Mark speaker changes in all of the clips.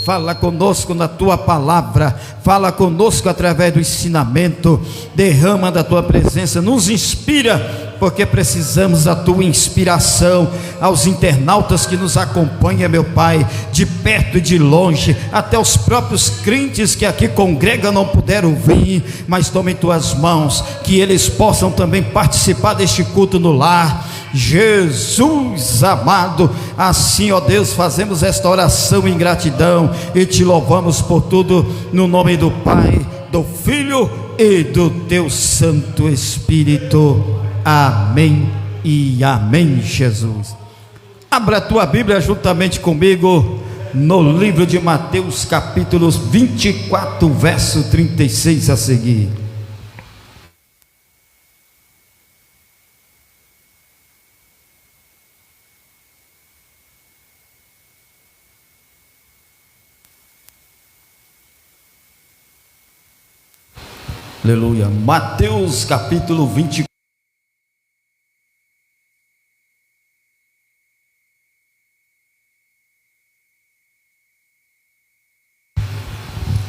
Speaker 1: fala conosco na tua palavra, fala conosco através do ensinamento, derrama da tua presença, nos inspira, porque precisamos da tua inspiração. Aos internautas que nos acompanham, meu Pai, de perto e de longe, até os próprios crentes que aqui congregam não puderam vir, mas tome em tuas mãos, que eles possam também participar deste culto no lar. Jesus amado, assim, ó Deus, fazemos esta oração em gratidão e te louvamos por tudo, no nome do Pai, do Filho e do teu Santo Espírito. Amém e amém. Jesus, abra a tua Bíblia juntamente comigo no livro de Mateus, capítulo 24, verso 36 a seguir. Aleluia. Mateus capítulo 24.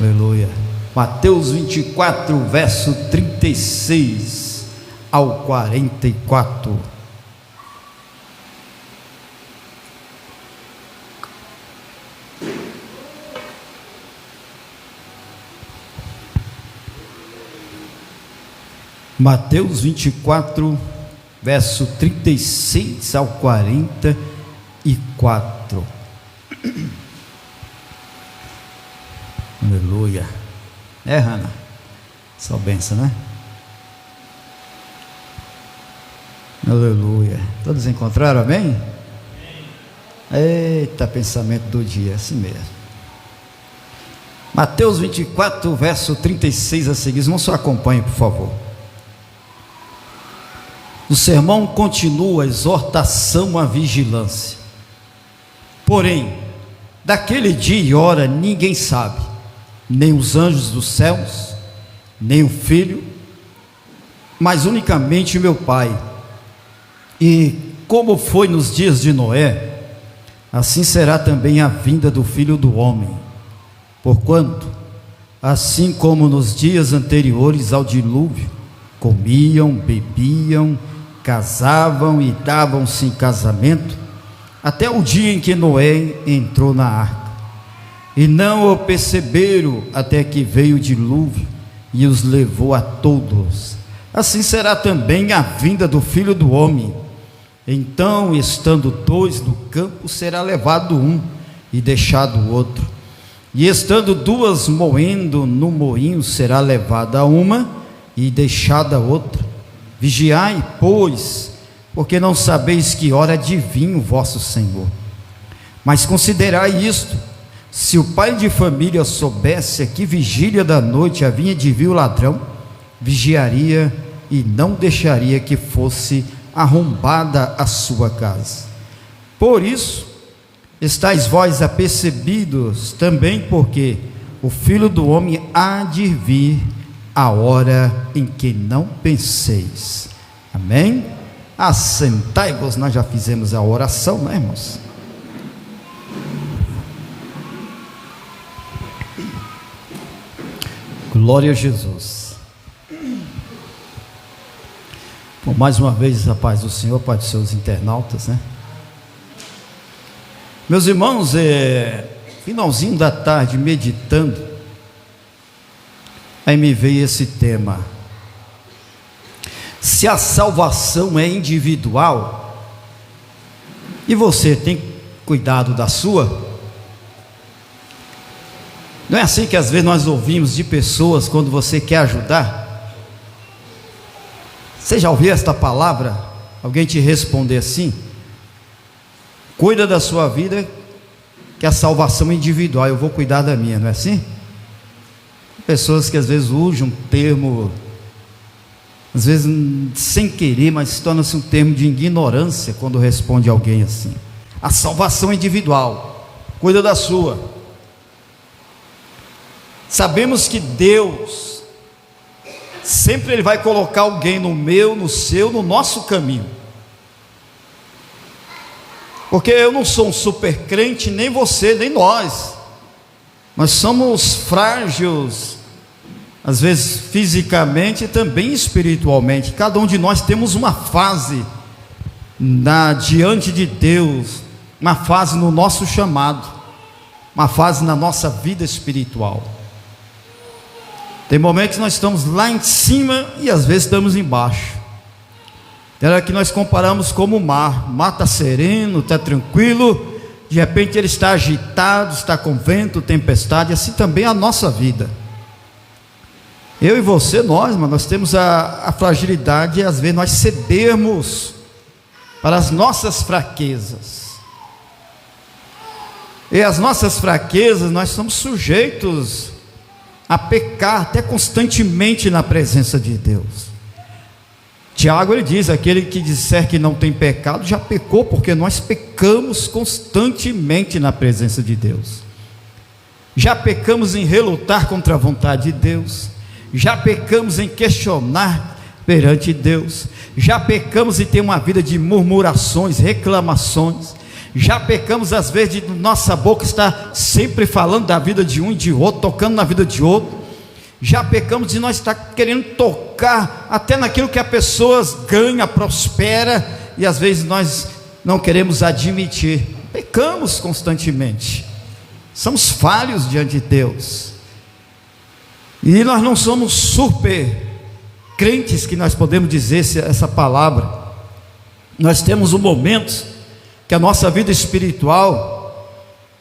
Speaker 1: Aleluia. Mateus 24, verso 36 ao 44. Mateus 24, verso 36 ao 44. Aleluia. Hannah? Só benção, né? Aleluia. Todos encontraram, amém? Eita, pensamento do dia, assim mesmo. Mateus 24, verso 36 a seguir. Não só acompanhe, por favor. O sermão continua a exortação à vigilância. Porém, daquele dia e hora ninguém sabe, nem os anjos dos céus, nem o Filho, mas unicamente meu Pai. E como foi nos dias de Noé, assim será também a vinda do Filho do Homem. Porquanto, assim como nos dias anteriores ao dilúvio, comiam, bebiam, casavam e davam-se em casamento, até o dia em que Noé entrou na arca, e não o perceberam até que veio o dilúvio e os levou a todos. Assim será também a vinda do Filho do Homem. Então, estando dois no campo, será levado um e deixado o outro, e estando duas moendo no moinho, será levada uma e deixada a outra. Vigiai, pois, porque não sabeis que hora de vir o vosso Senhor. Mas considerai isto: se o pai de família soubesse a que vigília da noite havia de vir o ladrão, vigiaria e não deixaria que fosse arrombada a sua casa. Por isso, estáis vós apercebidos também, porque o Filho do Homem há de vir a hora em que não penseis. Amém? Assentai-vos. Nós já fizemos a oração, né, irmãos? Glória a Jesus. Bom, mais uma vez a paz do Senhor, paz dos seus internautas, né? Meus irmãos, finalzinho da tarde, meditando, aí me veio esse tema: se a salvação é individual, e você tem cuidado da sua? Não é assim que às vezes nós ouvimos de pessoas quando você quer ajudar? Você já ouviu esta palavra? Alguém te responder assim: cuida da sua vida, que a salvação é individual, eu vou cuidar da minha, não é assim? Pessoas que às vezes usam um termo, às vezes sem querer, mas torna-se um termo de ignorância quando responde alguém assim: a salvação é individual, cuida da sua. Sabemos que Deus sempre Ele vai colocar alguém no meu, no seu, no nosso caminho, porque eu não sou um super crente, nem você, nem nós. Nós somos frágeis, às vezes fisicamente e também espiritualmente. Cada um de nós temos uma fase diante de Deus, uma fase no nosso chamado, uma fase na nossa vida espiritual. Tem momentos que nós estamos lá em cima e às vezes estamos embaixo. Tem hora que nós comparamos como o mar está sereno, está tranquilo, de repente ele está agitado, está com vento, tempestade. Assim também é a nossa vida. Eu e você, nós temos a fragilidade, e às vezes nós cedermos para as nossas fraquezas. E as nossas fraquezas, nós somos sujeitos a pecar até constantemente na presença de Deus. Tiago, ele diz: aquele que disser que não tem pecado, já pecou, porque nós pecamos constantemente na presença de Deus. Já pecamos em relutar contra a vontade de Deus, já pecamos em questionar perante Deus, já pecamos em ter uma vida de murmurações, reclamações, já pecamos às vezes de nossa boca estar sempre falando da vida de um e de outro, tocando na vida de outro. Já pecamos de nós estar querendo tocar até naquilo que as pessoas ganham, prospera, e às vezes nós não queremos admitir. Pecamos constantemente, somos falhos diante de Deus, e nós não somos super crentes que nós podemos dizer essa palavra. Nós temos um momento que a nossa vida espiritual,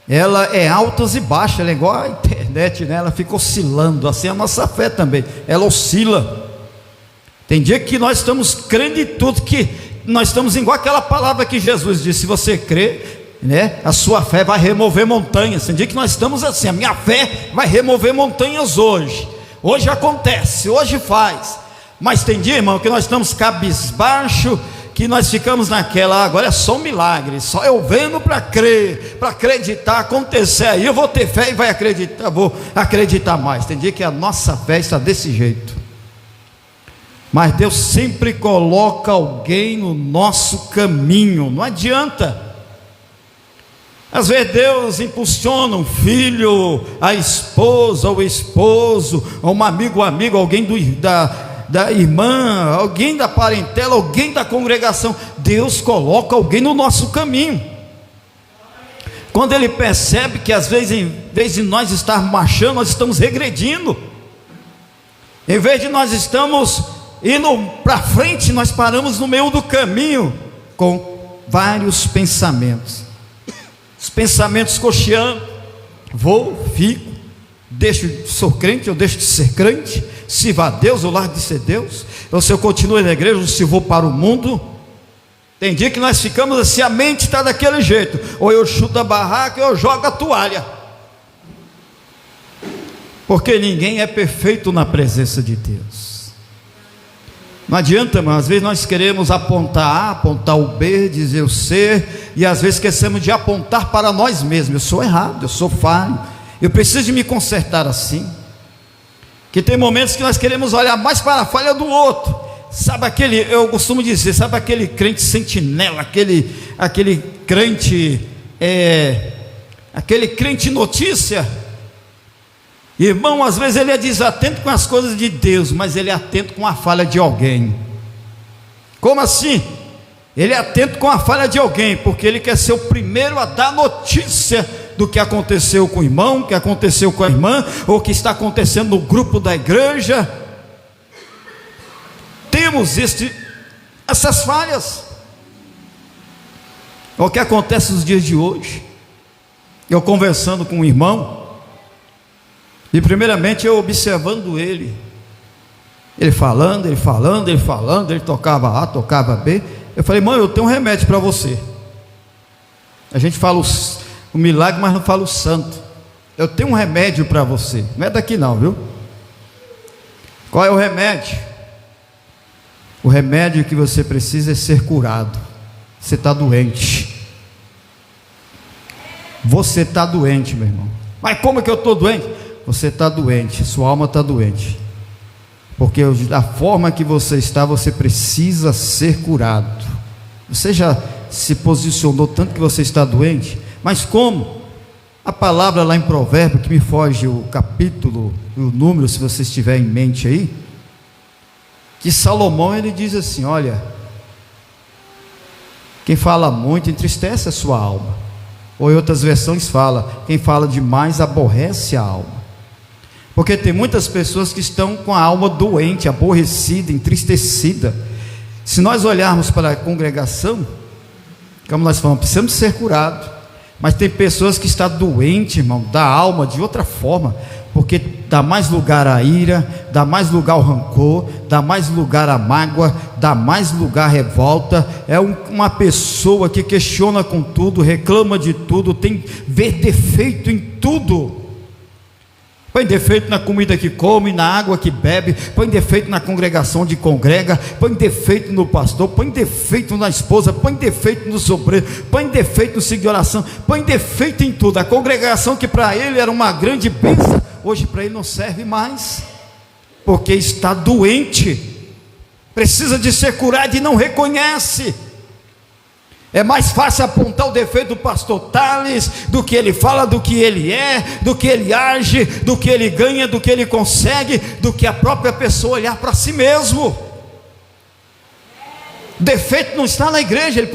Speaker 1: ela é altas e baixas, ela é igual a internet, né? Ela fica oscilando, assim a nossa fé também, ela oscila. Tem dia que nós estamos crendo em tudo, que nós estamos igual aquela palavra que Jesus disse: se você crê, né, a sua fé vai remover montanhas. Tem dia que nós estamos assim: a minha fé vai remover montanhas hoje acontece, hoje faz. Mas tem dia, irmão, que nós estamos cabisbaixo, que nós ficamos naquela: agora é só um milagre, só eu vendo para crer, para acreditar, acontecer, aí eu vou ter fé e vai acreditar, vou acreditar mais. Tem dia que a nossa fé está desse jeito, mas Deus sempre coloca alguém no nosso caminho, não adianta. Às vezes Deus impulsiona um filho, a esposa, ou o esposo, ou um amigo, alguém da irmã, alguém da parentela, alguém da congregação. Deus coloca alguém no nosso caminho. Quando Ele percebe que às vezes, em vez de nós estarmos marchando, nós estamos regredindo, em vez de nós estamos indo para frente, nós paramos no meio do caminho com vários pensamentos. Os pensamentos cocheando: fico, sou crente, eu deixo de ser crente, sirvo a Deus, eu largo de ser Deus, ou se eu continuo na igreja, ou se vou para o mundo. Tem dia que nós ficamos assim, a mente está daquele jeito: ou eu chuto a barraca, ou eu jogo a toalha, porque ninguém é perfeito na presença de Deus. Não adianta, mas às vezes nós queremos apontar A, apontar o B, dizer o C, e às vezes esquecemos de apontar para nós mesmos: eu sou errado, eu sou falho, eu preciso de me consertar assim. Que tem momentos que nós queremos olhar mais para a falha do outro. Sabe aquele, eu costumo dizer, sabe aquele crente sentinela, aquele crente notícia? Irmão, às vezes ele é desatento com as coisas de Deus, mas ele é atento com a falha de alguém. Como assim? Ele é atento com a falha de alguém, porque ele quer ser o primeiro a dar notícia do que aconteceu com o irmão, que aconteceu com a irmã, ou que está acontecendo no grupo da igreja. Temos essas falhas. É o que acontece nos dias de hoje. Eu conversando com um irmão, e primeiramente eu observando ele falando, ele tocava A, tocava B. Eu falei: irmão, eu tenho um remédio para você. A gente fala o milagre, mas não fala o santo. Eu tenho um remédio para você. Não é daqui não, viu? Qual é o remédio? O remédio que você precisa é ser curado. Você está doente. Você está doente, meu irmão. Mas como é que eu estou doente? Você está doente, sua alma está doente, porque da forma que você está, você precisa ser curado. Você já se posicionou tanto que você está doente? Mas como? A palavra lá em Provérbio, que me foge o capítulo e o número, se você estiver em mente aí, que Salomão, ele diz assim: olha, quem fala muito entristece a sua alma. Ou em outras versões fala, quem fala demais aborrece a alma. Porque tem muitas pessoas que estão com a alma doente, aborrecida, entristecida. Se nós olharmos para a congregação, como nós falamos, precisamos ser curados. Mas tem pessoas que estão doentes, irmão, da alma, de outra forma, porque dá mais lugar à ira, dá mais lugar ao rancor, dá mais lugar à mágoa, dá mais lugar à revolta. É uma pessoa que questiona com tudo, reclama de tudo, vê defeito em tudo. Põe defeito na comida que come, na água que bebe, põe defeito na congregação onde congrega, põe defeito no pastor, põe defeito na esposa, põe defeito no sobreiro, põe defeito no ciclo de oração, põe defeito em tudo. A congregação que para ele era uma grande bênção, hoje para ele não serve mais, porque está doente, precisa de ser curado e não reconhece. É mais fácil apontar o defeito do pastor Thales, do que ele fala, do que ele é, do que ele age, do que ele ganha, do que ele consegue, do que a própria pessoa olhar para si mesmo. Defeito não está na igreja.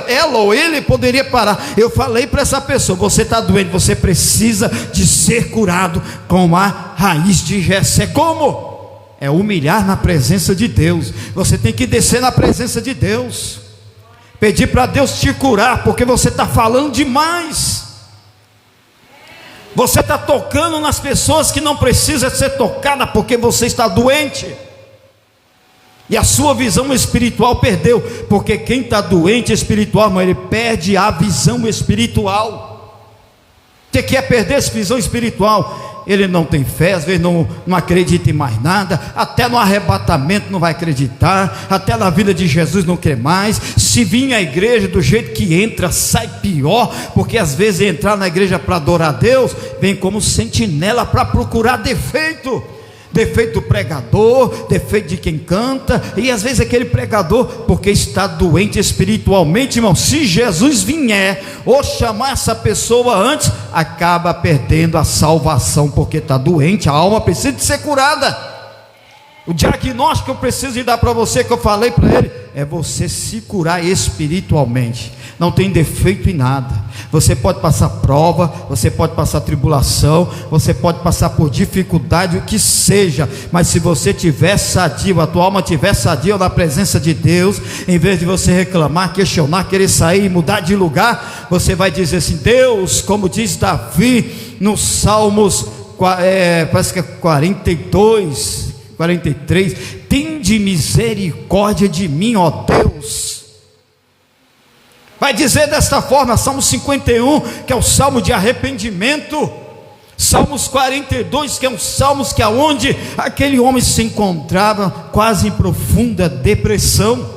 Speaker 1: Ela ou ele poderia parar. Eu falei para essa pessoa: você está doente, você precisa de ser curado com a raiz de Jessé. Como? É humilhar na presença de Deus. Você tem que descer na presença de Deus, pedir para Deus te curar, porque você está falando demais. Você está tocando nas pessoas que não precisam ser tocada, porque você está doente. E a sua visão espiritual perdeu, porque quem está doente espiritual, irmão, ele perde a visão espiritual. Você quer perder essa visão espiritual? Ele não tem fé, às vezes não acredita em mais nada, até no arrebatamento não vai acreditar, até na vida de Jesus não crê mais. Se vir à igreja do jeito que entra, sai pior, porque às vezes entrar na igreja para adorar a Deus, vem como sentinela para procurar defeito do pregador, defeito de quem canta, e às vezes aquele pregador, porque está doente espiritualmente, irmão. Se Jesus vier ou chamar essa pessoa antes, acaba perdendo a salvação, porque está doente, a alma precisa de ser curada. O diagnóstico que eu preciso dar para você, que eu falei para ele, é você se curar espiritualmente. Não tem defeito em nada. Você pode passar prova, você pode passar tribulação, você pode passar por dificuldade, o que seja, mas se você tiver sadio, a tua alma tiver sadia na presença de Deus, em vez de você reclamar, questionar, querer sair, mudar de lugar, você vai dizer assim: Deus, como diz Davi nos Salmos, parece que é 42, 43, tende misericórdia de mim, ó Deus. Vai dizer desta forma. Salmo 51, que é o salmo de arrependimento. Salmos 42, que é um salmo que é onde aquele homem se encontrava quase em profunda depressão.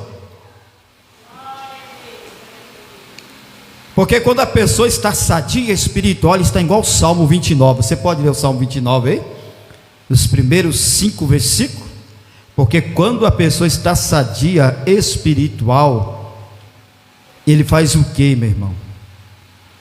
Speaker 1: Porque quando a pessoa está sadia espiritual, ela está igual ao Salmo 29. Você pode ler o Salmo 29 aí? Os primeiros 5 versículos. Porque quando a pessoa está sadia espiritual, ele faz o que, meu irmão?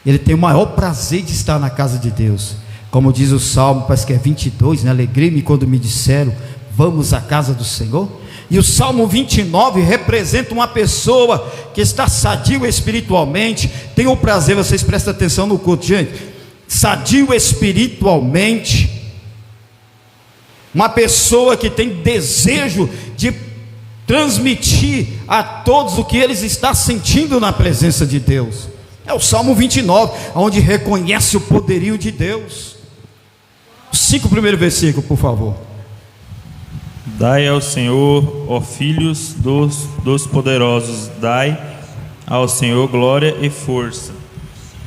Speaker 1: Ele tem o maior prazer de estar na casa de Deus. Como diz o Salmo, parece que é 22, né? Alegrei-me quando me disseram: vamos à casa do Senhor. E o Salmo 29 representa uma pessoa que está sadio espiritualmente, tem o prazer. Vocês prestem atenção no culto, gente. Sadio espiritualmente, uma pessoa que tem desejo de transmitir a todos o que eles estão sentindo na presença de Deus. É o Salmo 29, onde reconhece o poderio de Deus. Os 5 primeiros versículos, por favor.
Speaker 2: Dai ao Senhor, ó filhos dos poderosos, dai ao Senhor glória e força.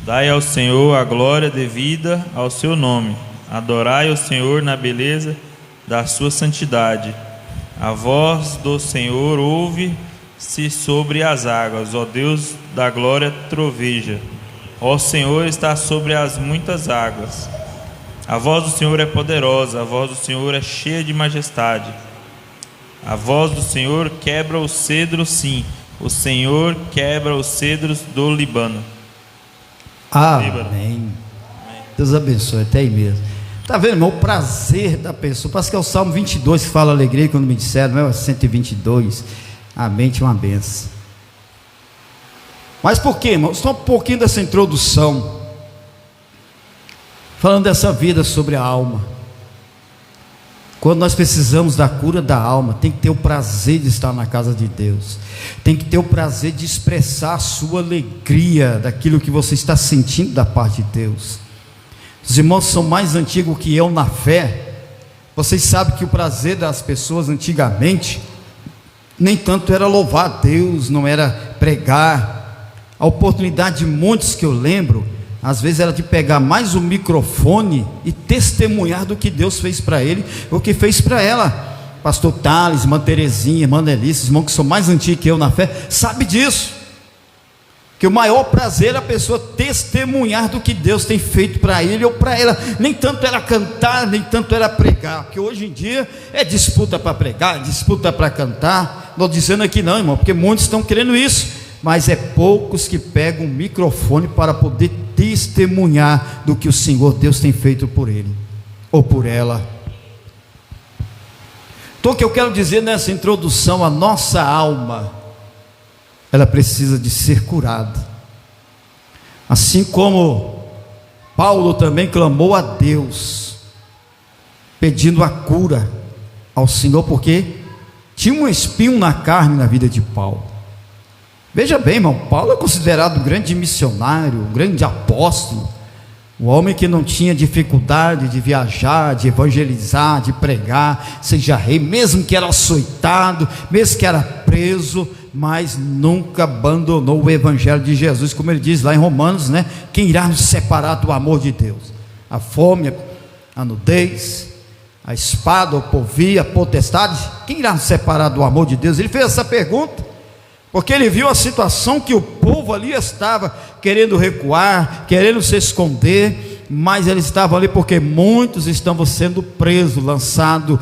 Speaker 2: Dai ao Senhor a glória devida ao seu nome. Adorai o Senhor na beleza da sua santidade. A voz do Senhor ouve-se sobre as águas, ó Deus da glória troveja. Ó Senhor está sobre as muitas águas. A voz do Senhor é poderosa, a voz do Senhor é cheia de majestade. A voz do Senhor quebra os cedros, sim, o Senhor quebra os cedros do Líbano.
Speaker 1: Amém. Deus abençoe, até aí mesmo. Está vendo, irmão? O prazer da pessoa. Parece que é o Salmo 22 que fala alegria, quando me disseram, não é o 122. A mente é uma benção. Mas por quê, irmão? Só um pouquinho dessa introdução, falando dessa vida sobre a alma. Quando nós precisamos da cura da alma, tem que ter o prazer de estar na casa de Deus, tem que ter o prazer de expressar a sua alegria daquilo que você está sentindo da parte de Deus. Os irmãos são mais antigos que eu na fé. Vocês sabem que o prazer das pessoas antigamente nem tanto era louvar a Deus, não era pregar. A oportunidade de muitos que eu lembro, às vezes era de pegar mais o microfone e testemunhar do que Deus fez para ele, o que fez para ela. Pastor Thales, irmã Terezinha, irmã Nelícia, irmãos que são mais antigos que eu na fé, sabe disso, que o maior prazer é a pessoa testemunhar do que Deus tem feito para ele ou para ela. Nem tanto era cantar, nem tanto era pregar, porque hoje em dia é disputa para pregar, disputa para cantar. Não estou dizendo aqui não, irmão, porque muitos estão querendo isso, mas é poucos que pegam o microfone para poder testemunhar do que o Senhor Deus tem feito por ele ou por ela. Então o que eu quero dizer nessa introdução, a nossa alma, ela precisa de ser curada, assim como Paulo também clamou a Deus, pedindo a cura ao Senhor, porque tinha um espinho na carne na vida de Paulo. Veja bem, irmão, Paulo é considerado um grande missionário, um grande apóstolo, um homem que não tinha dificuldade de viajar, de evangelizar, de pregar, seja rei, mesmo que era açoitado, mesmo que era preso, mas nunca abandonou o evangelho de Jesus, como ele diz lá em Romanos, né? Quem irá nos separar do amor de Deus? A fome, a nudez, a espada, o povia, a potestade, quem irá nos separar do amor de Deus? Ele fez essa pergunta, porque ele viu a situação que o povo ali estava querendo recuar, querendo se esconder, mas eles estavam ali porque muitos estavam sendo presos, lançados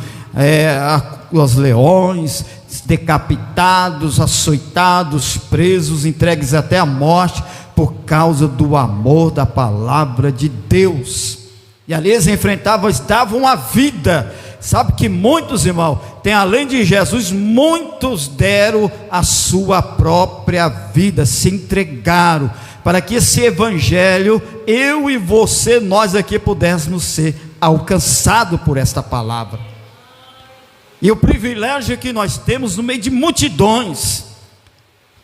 Speaker 1: aos leões, decapitados, açoitados, presos, entregues até a morte, por causa do amor da palavra de Deus. E ali eles enfrentavam, eles davam a vida. Sabe que muitos, irmãos, tem além de Jesus, muitos deram a sua própria vida, se entregaram, para que esse evangelho, eu e você, nós aqui pudéssemos ser alcançados por esta palavra. E o privilégio que nós temos no meio de multidões.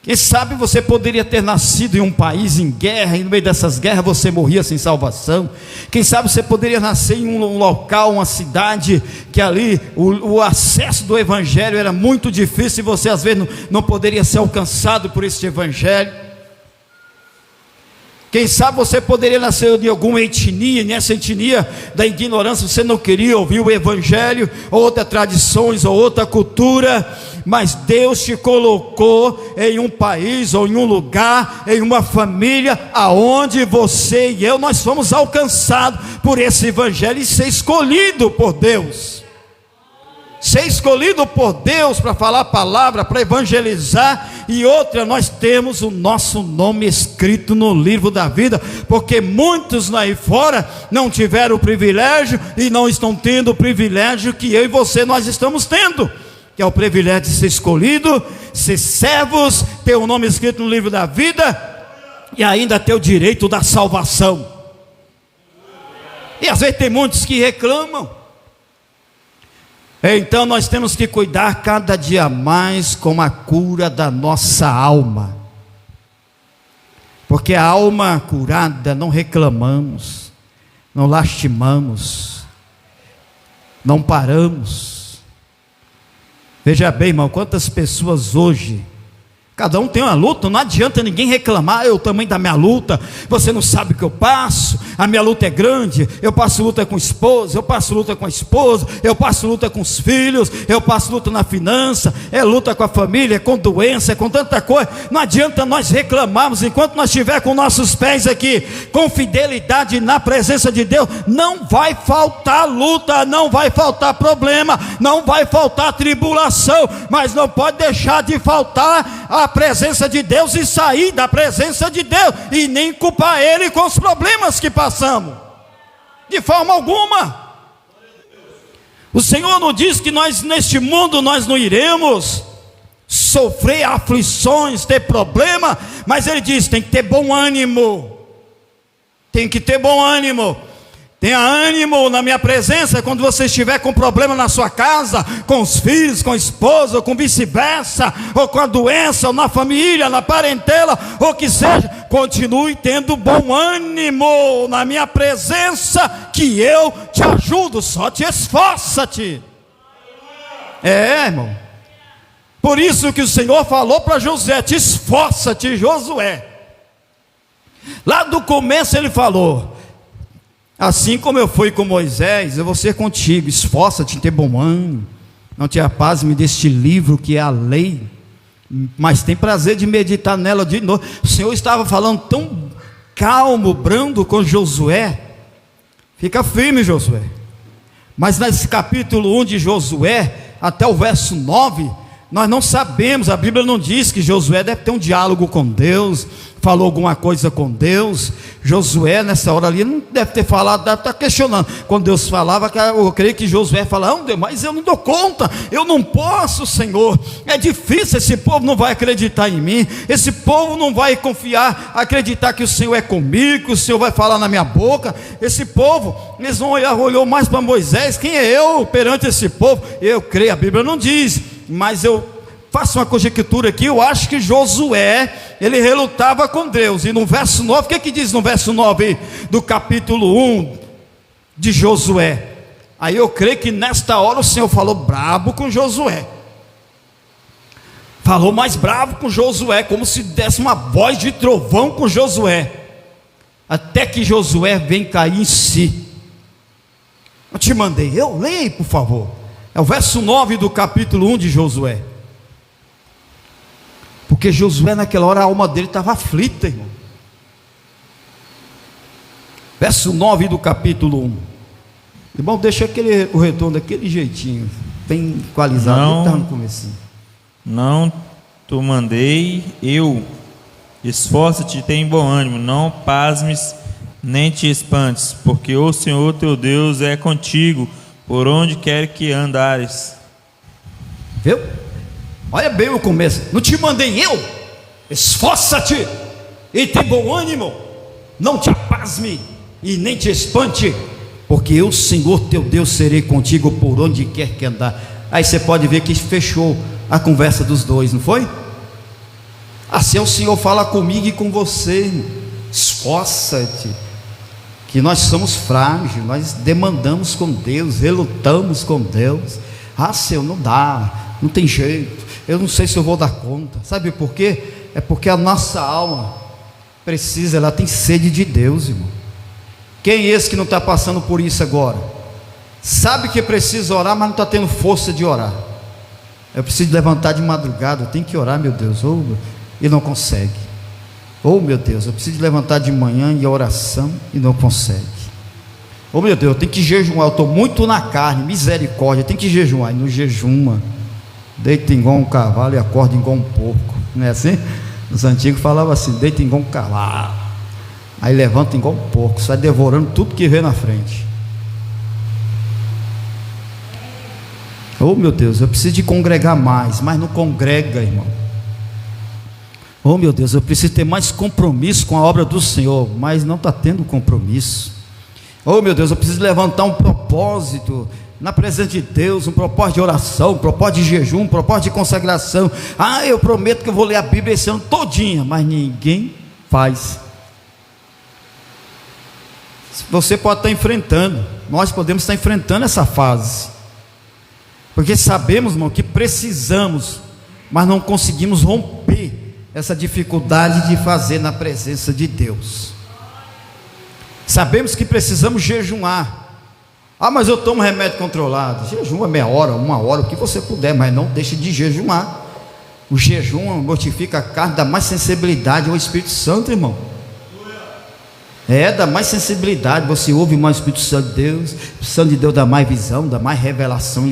Speaker 1: Quem sabe você poderia ter nascido em um país em guerra, e no meio dessas guerras você morria sem salvação. Quem sabe você poderia nascer em um local, uma cidade, que ali o acesso do evangelho era muito difícil, e você às vezes não poderia ser alcançado por esse evangelho. Quem sabe você poderia nascer de alguma etnia, e nessa etnia da ignorância você não queria ouvir o evangelho, ou outras tradições, ou outra cultura, mas Deus te colocou em um país, ou em um lugar, em uma família, aonde você e eu, nós fomos alcançados por esse evangelho, e ser escolhido por Deus. Ser escolhido por Deus para falar a palavra, para evangelizar. E outra, nós temos o nosso nome escrito no livro da vida, porque muitos lá aí fora não tiveram o privilégio, e não estão tendo o privilégio que eu e você nós estamos tendo, que é o privilégio de ser escolhido, ser servos, ter o nome escrito no livro da vida, e ainda ter o direito da salvação. E às vezes tem muitos que reclamam. Então nós temos que cuidar cada dia mais com a cura da nossa alma, porque a alma curada, não reclamamos, não lastimamos, não paramos. Veja bem, irmão, quantas pessoas hoje, cada um tem uma luta, não adianta ninguém reclamar, o tamanho da minha luta, você não sabe o que eu passo, a minha luta é grande, eu passo luta com esposa, eu passo luta com a esposa, eu passo luta com os filhos, eu passo luta na finança, é luta com a família, é com doença, é com tanta coisa. Não adianta nós reclamarmos, enquanto nós estivermos com nossos pés aqui, com fidelidade na presença de Deus, não vai faltar luta, não vai faltar problema, não vai faltar tribulação, mas não pode deixar de faltar a presença de Deus e sair da presença de Deus, e nem culpar Ele com os problemas que passamos. de forma alguma. O Senhor não diz que nós neste mundo nós não iremos sofrer aflições, ter problema, mas Ele diz, tem que ter bom ânimo. Tem que ter bom ânimo. Tenha ânimo na minha presença quando você estiver com problema na sua casa, com os filhos, com a esposa, ou com vice-versa, ou com a doença, ou na família, na parentela, ou que seja. Continue tendo bom ânimo na minha presença, que eu te ajudo. Só te esforça-te. Irmão. Por isso que o Senhor falou para Josué: te esforça-te, Josué. Lá do começo Ele falou: assim como eu fui com Moisés, eu vou ser contigo. Esforça-te em ter bom ânimo. Não te apazes deste livro que é a lei, mas tem prazer de meditar nela de novo. O Senhor estava falando tão calmo, brando com Josué. Fica firme, Josué. Mas nesse capítulo 1 de Josué, até o verso 9, nós não sabemos, a Bíblia não diz que Josué deve ter um diálogo com Deus, falou alguma coisa com Deus. Josué nessa hora ali não deve ter falado, deve estar questionando. Quando Deus falava, eu creio que Josué falava: não, Deus, mas eu não dou conta, eu não posso, Senhor, é difícil, esse povo não vai acreditar em mim, esse povo não vai confiar, acreditar que o Senhor é comigo, que o Senhor vai falar na minha boca. Esse povo, eles vão olhar, olhou mais para Moisés: quem é eu perante esse povo? Eu creio, a Bíblia não diz, mas eu faço uma conjectura aqui, eu acho que Josué, ele relutava com Deus. E no verso 9, o que diz no verso 9 do capítulo 1 de Josué? Aí eu creio que nesta hora o Senhor falou brabo com Josué. Falou mais bravo com Josué, como se desse uma voz de trovão com Josué, até que Josué vem cair em si. Eu te mandei, leia por favor. É o verso 9 do capítulo 1 de Josué. Porque Josué naquela hora a alma dele estava aflita, irmão. Verso 9 do capítulo 1. Irmão, deixa o retorno daquele jeitinho, bem equalizado.
Speaker 2: Não,
Speaker 1: estava no comecinho.
Speaker 2: Não te mandei eu. Esforça-te e tem bom ânimo, não pasmes nem te espantes, porque o Senhor teu Deus é contigo por onde quer que andares.
Speaker 1: Viu? Olha bem o começo. Não te mandei eu? Esforça-te e tem bom ânimo, não te apasme e nem te espante, porque eu, Senhor teu Deus, serei contigo por onde quer que andar. Aí você pode ver que fechou a conversa dos dois, não foi? Assim o Senhor fala comigo e com você. Esforça-te, que nós somos frágeis, nós demandamos com Deus, relutamos com Deus. Senhor, não dá, não tem jeito, eu não sei se eu vou dar conta. Sabe por quê? É porque a nossa alma precisa, ela tem sede de Deus, irmão. Quem é esse que não está passando por isso agora? Sabe que precisa orar, mas não está tendo força de orar. Eu preciso levantar de madrugada, eu tenho que orar, meu Deus, e não consegue. Meu Deus, eu preciso levantar de manhã e a oração e não consegue. Meu Deus, eu tenho que jejuar, eu estou muito na carne, misericórdia, eu tenho que jejuar, e não jejuma. Deita igual um cavalo e acorda igual um porco, não é assim? Os antigos falavam assim: deita igual um cavalo, aí levanta igual um porco, sai devorando tudo que vê na frente. Meu Deus, eu preciso de congregar mais, mas não congrega, irmão. Meu Deus, eu preciso ter mais compromisso com a obra do Senhor, mas não está tendo compromisso. Meu Deus, eu preciso levantar um propósito na presença de Deus, um propósito de oração, um propósito de jejum, um propósito de consagração. Eu prometo que eu vou ler a Bíblia esse ano todinha, mas ninguém faz. Você pode estar enfrentando, nós podemos estar enfrentando essa fase, porque sabemos, irmão, que precisamos, mas não conseguimos romper essa dificuldade de fazer na presença de Deus. Sabemos que precisamos jejuar. Mas eu tomo remédio controlado. Jejuma meia hora, 1 hora, o que você puder, mas não deixe de jejuar. O jejum mortifica a carne, dá mais sensibilidade ao Espírito Santo, irmão. Dá mais sensibilidade, você ouve mais o Espírito Santo de Deus. O Espírito Santo de Deus dá mais visão, dá mais revelação.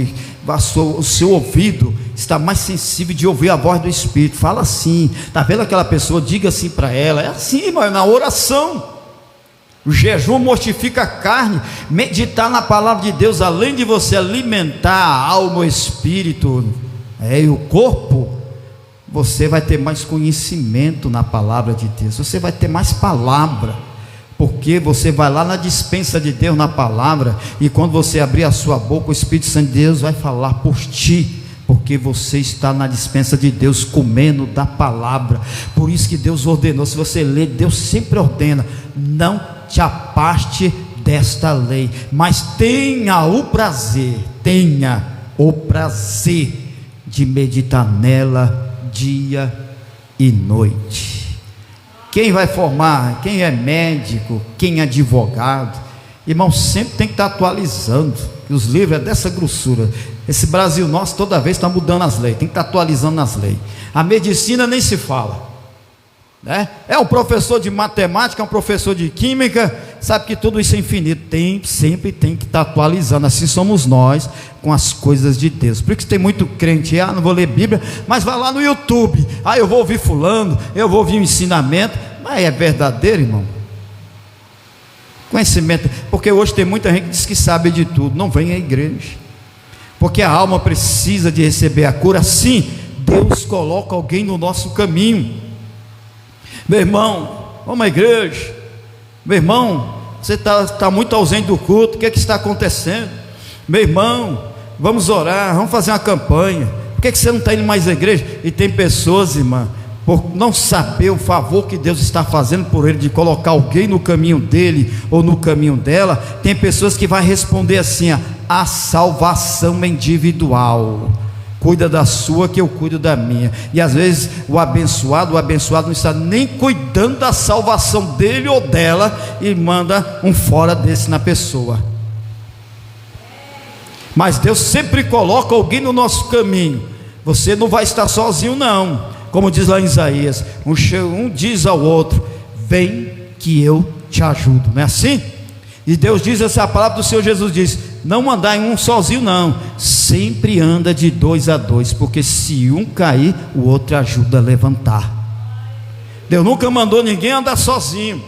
Speaker 1: O seu ouvido está mais sensível de ouvir a voz do Espírito. Fala assim, está vendo aquela pessoa? Diga assim para ela. É assim, irmão, é na oração. O jejum mortifica a carne. Meditar na palavra de Deus, além de você alimentar a alma, o espírito e o corpo, você vai ter mais conhecimento na palavra de Deus. Você vai ter mais palavra, porque você vai lá na despensa de Deus, na palavra, e quando você abrir a sua boca, o Espírito Santo de Deus vai falar por ti, porque você está na despensa de Deus, comendo da palavra. Por isso que Deus ordenou. Se você ler, Deus sempre ordena: não te afaste desta lei, mas tenha o prazer de meditar nela dia e noite. Quem vai formar, quem é médico, quem é advogado, irmão, sempre tem que estar atualizando. Os livros é dessa grossura. Esse Brasil nosso toda vez está mudando as leis, tem que estar atualizando as leis. A medicina nem se fala, né? É um professor de matemática, é um professor de química, sabe que tudo isso é infinito, sempre tem que estar atualizando. Assim somos nós com as coisas de Deus. Por isso tem muito crente: não vou ler Bíblia, mas vai lá no YouTube, eu vou ouvir fulano, eu vou ouvir um ensinamento. Mas é verdadeiro, irmão? Conhecimento, porque hoje tem muita gente que diz que sabe de tudo, não vem à igreja, porque a alma precisa de receber a cura. Sim, Deus coloca alguém no nosso caminho. Meu irmão, vamos à igreja. Meu irmão, você está muito ausente do culto, o que está acontecendo? Meu irmão, vamos orar, vamos fazer uma campanha. Por que você não está indo mais à igreja? E tem pessoas, irmã, por não saber o favor que Deus está fazendo por ele, de colocar alguém no caminho dele ou no caminho dela, tem pessoas que vai responder assim: a salvação individual, cuida da sua que eu cuido da minha. E às vezes o abençoado não está nem cuidando da salvação dele ou dela, e manda um fora desse na pessoa. Mas Deus sempre coloca alguém no nosso caminho. Você não vai estar sozinho, não. Como diz lá em Isaías, um diz ao outro: vem que eu te ajudo. Não é assim? E Deus diz, essa palavra do Senhor Jesus diz: não andar em um sozinho, não, sempre anda de 2 a 2, porque se um cair, o outro ajuda a levantar. Deus nunca mandou ninguém andar sozinho,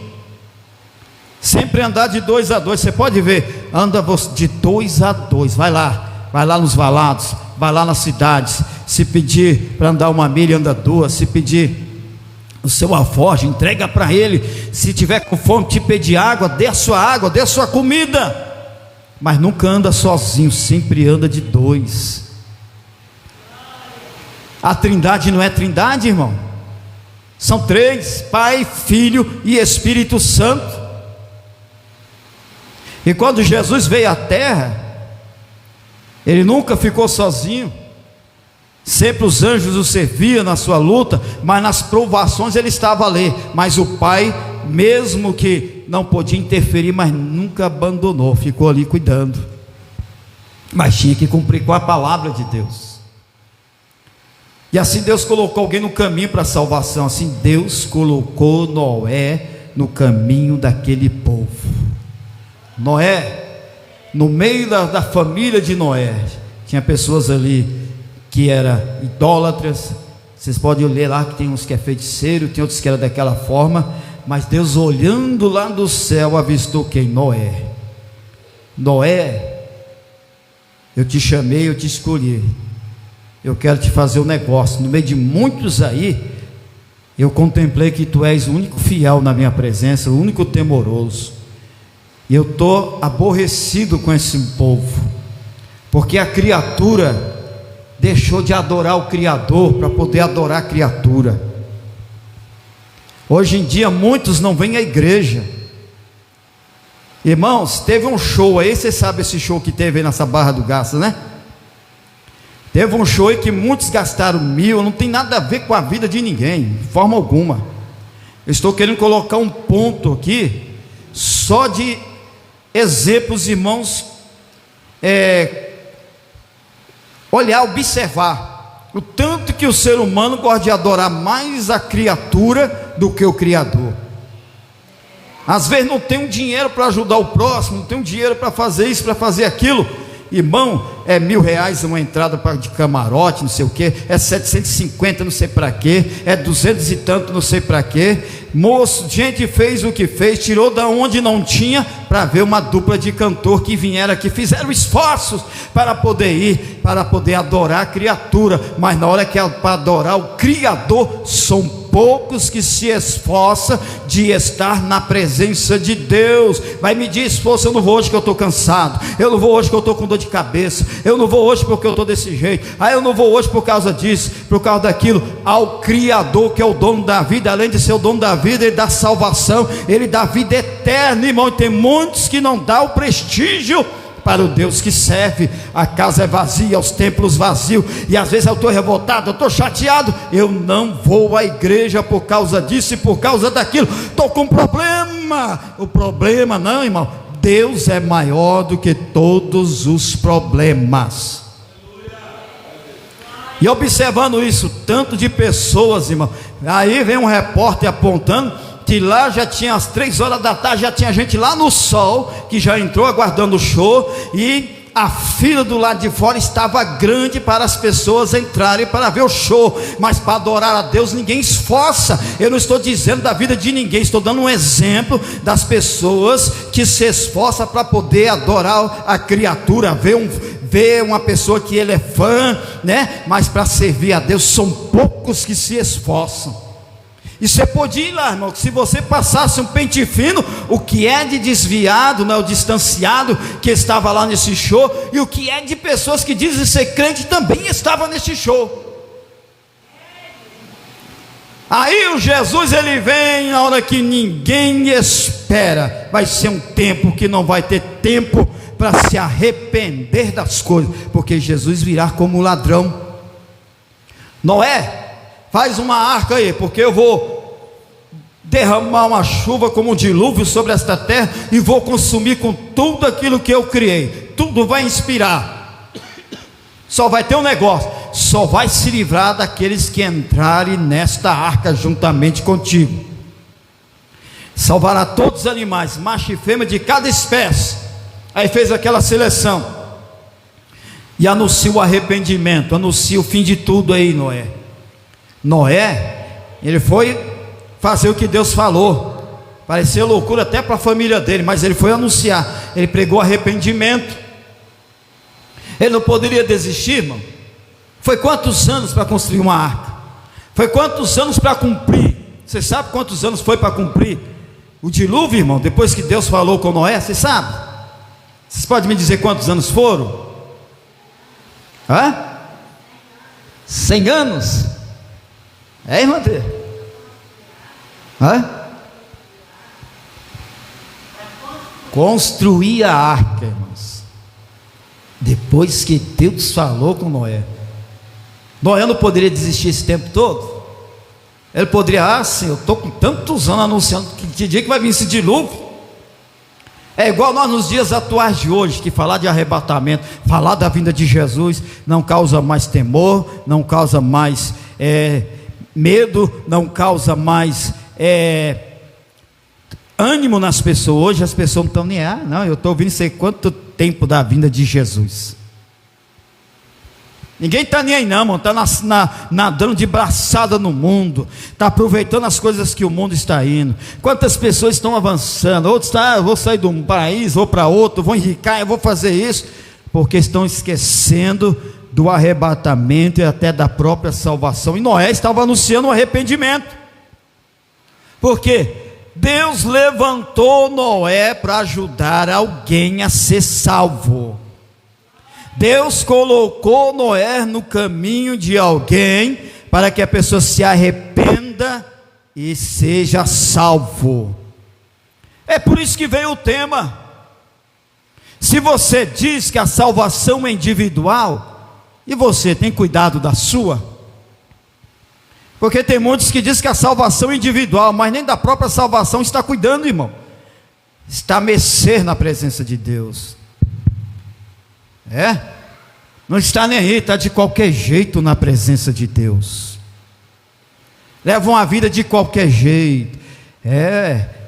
Speaker 1: sempre andar de 2 a 2. Você pode ver, anda de 2 a 2, vai lá nos valados, vai lá nas cidades. Se pedir para andar 1 milha, anda 2. Se pedir o seu alforje, entrega para ele. Se tiver com fome, te pedir água, dê a sua comida. Mas nunca anda sozinho, sempre anda de 2. A trindade não é trindade, irmão? São 3: Pai, Filho e Espírito Santo. E quando Jesus veio à terra, ele nunca ficou sozinho. Sempre os anjos o serviam na sua luta, mas nas provações ele estava ali. Mas o Pai, mesmo que não podia interferir, mas nunca abandonou, ficou ali cuidando. Mas tinha que cumprir com a palavra de Deus. E assim Deus colocou alguém no caminho para a salvação. Assim Deus colocou Noé no caminho daquele povo. Noé, no meio da família de Noé, tinha pessoas ali que eram idólatras. Vocês podem ler lá que tem uns que é feiticeiro, tem outros que eram daquela forma. Mas Deus, olhando lá do céu, avistou quem? Noé. Noé, eu te chamei, eu te escolhi, eu quero te fazer um negócio. No meio de muitos aí, eu contemplei que tu és o único fiel na minha presença, o único temoroso. E eu estou aborrecido com esse povo, porque a criatura deixou de adorar o Criador para poder adorar a criatura. Hoje em dia muitos não vêm à igreja. Irmãos, teve um show aí, você sabe esse show que teve aí nessa Barra do Garça, né? Teve um show aí que muitos gastaram 1.000, não tem nada a ver com a vida de ninguém, de forma alguma. Eu estou querendo colocar um ponto aqui, só de exemplos, irmãos, olhar, observar o tanto que o ser humano gosta de adorar mais a criatura do que o Criador. Às vezes não tem um dinheiro para ajudar o próximo, não tem um dinheiro para fazer isso, para fazer aquilo, Irmão, é R$1.000 uma entrada de camarote, não sei o que, é 750 não sei para quê, é 200 e tanto não sei para quê. Moço, gente fez o que fez, tirou da onde não tinha, para ver uma dupla de cantor que vieram aqui, fizeram esforços para poder ir, para poder adorar a criatura, mas na hora que é para adorar o Criador, são poucos que se esforçam de estar na presença de Deus. Vai medir esforço. Eu não vou hoje que eu estou cansado, eu não vou hoje que eu estou com dor de cabeça, eu não vou hoje porque eu estou desse jeito, eu não vou hoje por causa disso, por causa daquilo. Ao Criador, que é o dono da vida, além de ser o dono da vida, Ele dá salvação, Ele dá vida eterna, irmão. E tem muitos que não dá o prestígio para o Deus que serve. A casa é vazia, os templos vazios, e às vezes eu estou revoltado, eu estou chateado, eu não vou à igreja por causa disso e por causa daquilo, estou com problema. O problema não, irmão, Deus é maior do que todos os problemas. E observando isso, tanto de pessoas, irmão, aí vem um repórter apontando que lá já tinha às 3 horas da tarde, já tinha gente lá no sol, que já entrou aguardando o show, e a fila do lado de fora estava grande para as pessoas entrarem para ver o show, mas para adorar a Deus ninguém esforça. Eu não estou dizendo da vida de ninguém, estou dando um exemplo das pessoas que se esforçam para poder adorar a criatura, ver uma pessoa que ele é fã, né? Mas para servir a Deus são poucos que se esforçam. E você podia ir lá, irmão, que se você passasse um pente fino, o que é de desviado, né, o distanciado que estava lá nesse show, e o que é de pessoas que dizem ser crente também estava nesse show. Aí o Jesus, ele vem na hora que ninguém espera. Vai ser um tempo que não vai ter tempo para se arrepender das coisas, porque Jesus virá como ladrão. Noé, faz uma arca aí, porque eu vou derramar uma chuva como um dilúvio sobre esta terra, e vou consumir com tudo aquilo que eu criei. Tudo vai inspirar. Só vai ter um negócio: só vai se livrar daqueles que entrarem nesta arca juntamente contigo. Salvará todos os animais, macho e fêmea de cada espécie. Aí fez aquela seleção e anuncia o arrependimento, anuncia o fim de tudo aí. Noé, ele foi fazer o que Deus falou. Parecia loucura até para a família dele, mas ele foi anunciar. Ele pregou arrependimento. Ele não poderia desistir, irmão. Foi quantos anos para construir uma arca? Foi quantos anos para cumprir? Você sabe quantos anos foi para cumprir o dilúvio, irmão? Depois que Deus falou com Noé, você sabe? Vocês podem me dizer quantos anos foram? 100 anos? Irmão André? Construir a arca, irmãos, depois que Deus falou com Noé. Noé não poderia desistir esse tempo todo? Ele poderia, sim, eu estou com tantos anos anunciando que dia que vai vir esse dilúvio. É igual nós nos dias atuais de hoje, que falar de arrebatamento, falar da vinda de Jesus, não causa mais temor, não causa mais medo, não causa mais ânimo nas pessoas. Hoje as pessoas não estão nem não, eu estou ouvindo sei quanto tempo da vinda de Jesus. Ninguém está nem aí não, mano. Está nadando de braçada no mundo, está aproveitando as coisas que o mundo está indo. Quantas pessoas estão avançando? Outros eu vou sair de um país, vou para outro, vou enricar, eu vou fazer isso, porque estão esquecendo do arrebatamento e até da própria salvação. E Noé estava anunciando o arrependimento, porque Deus levantou Noé para ajudar alguém a ser salvo. Deus colocou Noé no caminho de alguém para que a pessoa se arrependa e seja salvo. É por isso que veio o tema. Se você diz que a salvação é individual, e você tem cuidado da sua? Porque tem muitos que dizem que a salvação é individual, mas nem da própria salvação está cuidando, irmão. Está a mercê na presença de Deus. Não está nem aí, está de qualquer jeito na presença de Deus. Leva uma vida de qualquer jeito.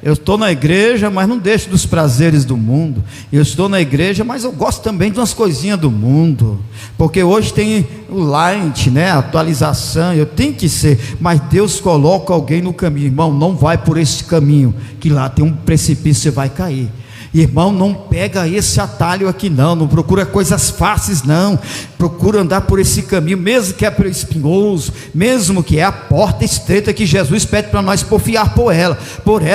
Speaker 1: Eu estou na igreja, mas não deixo dos prazeres do mundo. Eu estou na igreja, mas eu gosto também de umas coisinhas do mundo, porque hoje tem o light, né? A atualização, eu tenho que ser, mas Deus coloca alguém no caminho. Irmão, não vai por esse caminho, que lá tem um precipício, você vai cair. Irmão, não pega esse atalho aqui não, não procura coisas fáceis não, procura andar por esse caminho, mesmo que é pelo espinhoso, mesmo que é a porta estreita que Jesus pede para nós porfiar por ela,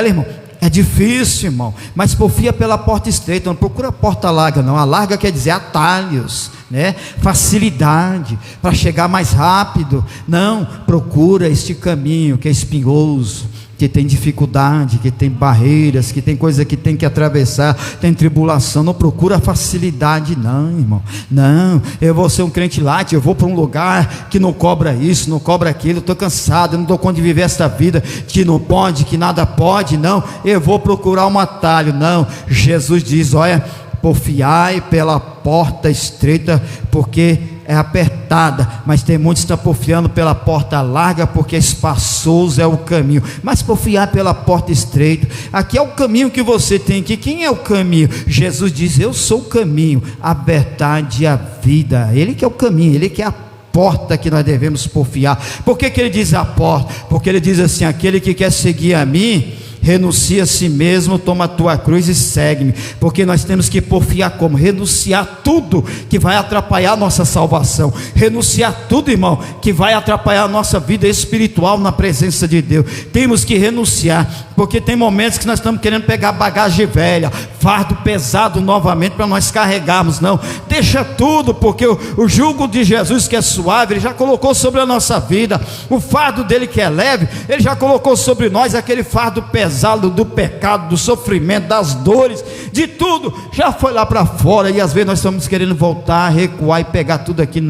Speaker 1: irmão. É difícil, irmão, mas porfia pela porta estreita, não procura a porta larga não. A larga quer dizer atalhos, né? Facilidade para chegar mais rápido. Não, procura este caminho que é espinhoso, que tem dificuldade, que tem barreiras, que tem coisa que tem que atravessar, tem tribulação. Não procura facilidade não, irmão. Não, eu vou ser um crente light, eu vou para um lugar que não cobra isso, não cobra aquilo, estou cansado, eu não dou conta de viver esta vida que não pode, que nada pode. Não, eu vou procurar um atalho. Não, Jesus diz, olha, porfiai pela porta estreita, porque é apertada, mas tem muitos que estão porfiando pela porta larga, porque espaçoso é o caminho. Mas porfiar pela porta estreita, aqui é o caminho que você tem que. Quem é o caminho? Jesus diz, eu sou o caminho, a verdade e a vida. Ele que é o caminho, ele que é a porta que nós devemos porfiar. Por que ele diz a porta? Porque ele diz assim, aquele que quer seguir a mim, renuncia a si mesmo, toma a tua cruz e segue-me. Porque nós temos que porfiar como? Renunciar tudo que vai atrapalhar a nossa salvação, renunciar tudo, irmão, que vai atrapalhar a nossa vida espiritual na presença de Deus. Temos que renunciar, porque tem momentos que nós estamos querendo pegar bagagem velha, fardo pesado novamente para nós carregarmos. Não, deixa tudo, porque o jugo de Jesus que é suave, Ele já colocou sobre a nossa vida. O fardo dele que é leve, Ele já colocou sobre nós. Aquele fardo pesado do pecado, do sofrimento, das dores, de tudo, já foi lá para fora. E às vezes nós estamos querendo voltar, recuar e pegar tudo aqui.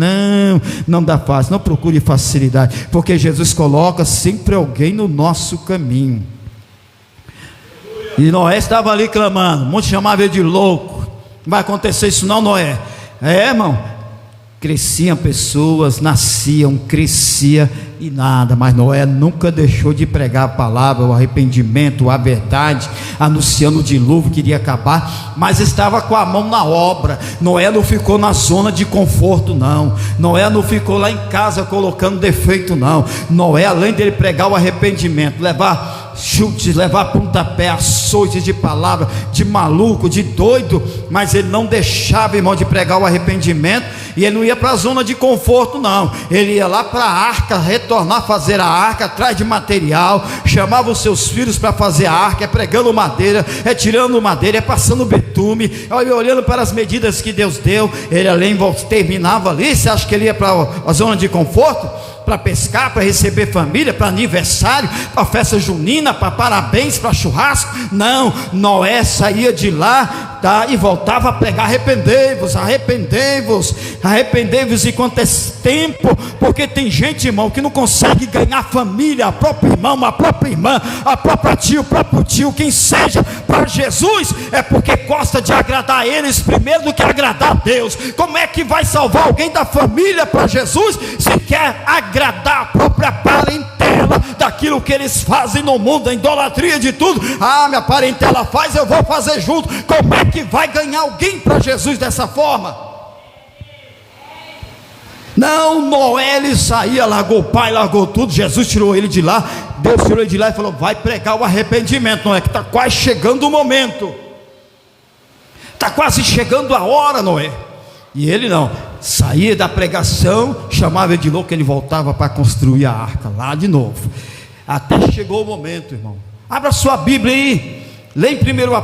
Speaker 1: Não dá fácil. Não procure facilidade, porque Jesus coloca sempre alguém no nosso caminho. E Noé estava ali clamando, muitos chamavam ele de louco. Não vai acontecer isso não, Noé. Irmão, cresciam pessoas, nasciam, crescia e nada, mas Noé nunca deixou de pregar a palavra, o arrependimento, a verdade, anunciando o dilúvio que iria acabar, mas estava com a mão na obra. Noé não ficou na zona de conforto não, Noé não ficou lá em casa colocando defeito não. Noé, além dele pregar o arrependimento, levar chutes, levar pontapé, açoites de palavra, de maluco, de doido, mas ele não deixava, irmão, de pregar o arrependimento. E ele não ia para a zona de conforto não, ele ia lá para a arca, retornar a fazer a arca, atrás de material, chamava os seus filhos para fazer a arca, pregando madeira, tirando madeira, passando betume, olhando para as medidas que Deus deu. Ele além terminava ali. Você acha que ele ia para a zona de conforto? Para pescar, para receber família, para aniversário, para festa junina, para parabéns, para churrasco? Não, Noé saía de lá, e voltava a pregar: arrependei-vos, arrependei-vos, arrependei-vos enquanto é tempo. Porque tem gente, irmão, que não consegue ganhar família, a própria irmã, a própria irmã, a própria tia, o próprio tio, quem seja, para Jesus, é porque gosta de agradar a eles primeiro do que agradar a Deus. Como é que vai salvar alguém da família para Jesus se quer agradar a própria parentela, daquilo que eles fazem no mundo, a idolatria de tudo? Minha parentela faz, eu vou fazer junto. Como é que vai ganhar alguém para Jesus dessa forma? Não, Noé, ele saía, largou o pai, largou tudo. Jesus tirou ele de lá, Deus tirou ele de lá e falou: vai pregar o arrependimento, Noé, que está quase chegando o momento, está quase chegando a hora, Noé. E ele não, saía da pregação, chamava ele de louco, ele voltava para construir a arca lá de novo, até chegou o momento, irmão. Abra sua Bíblia aí, lê em 1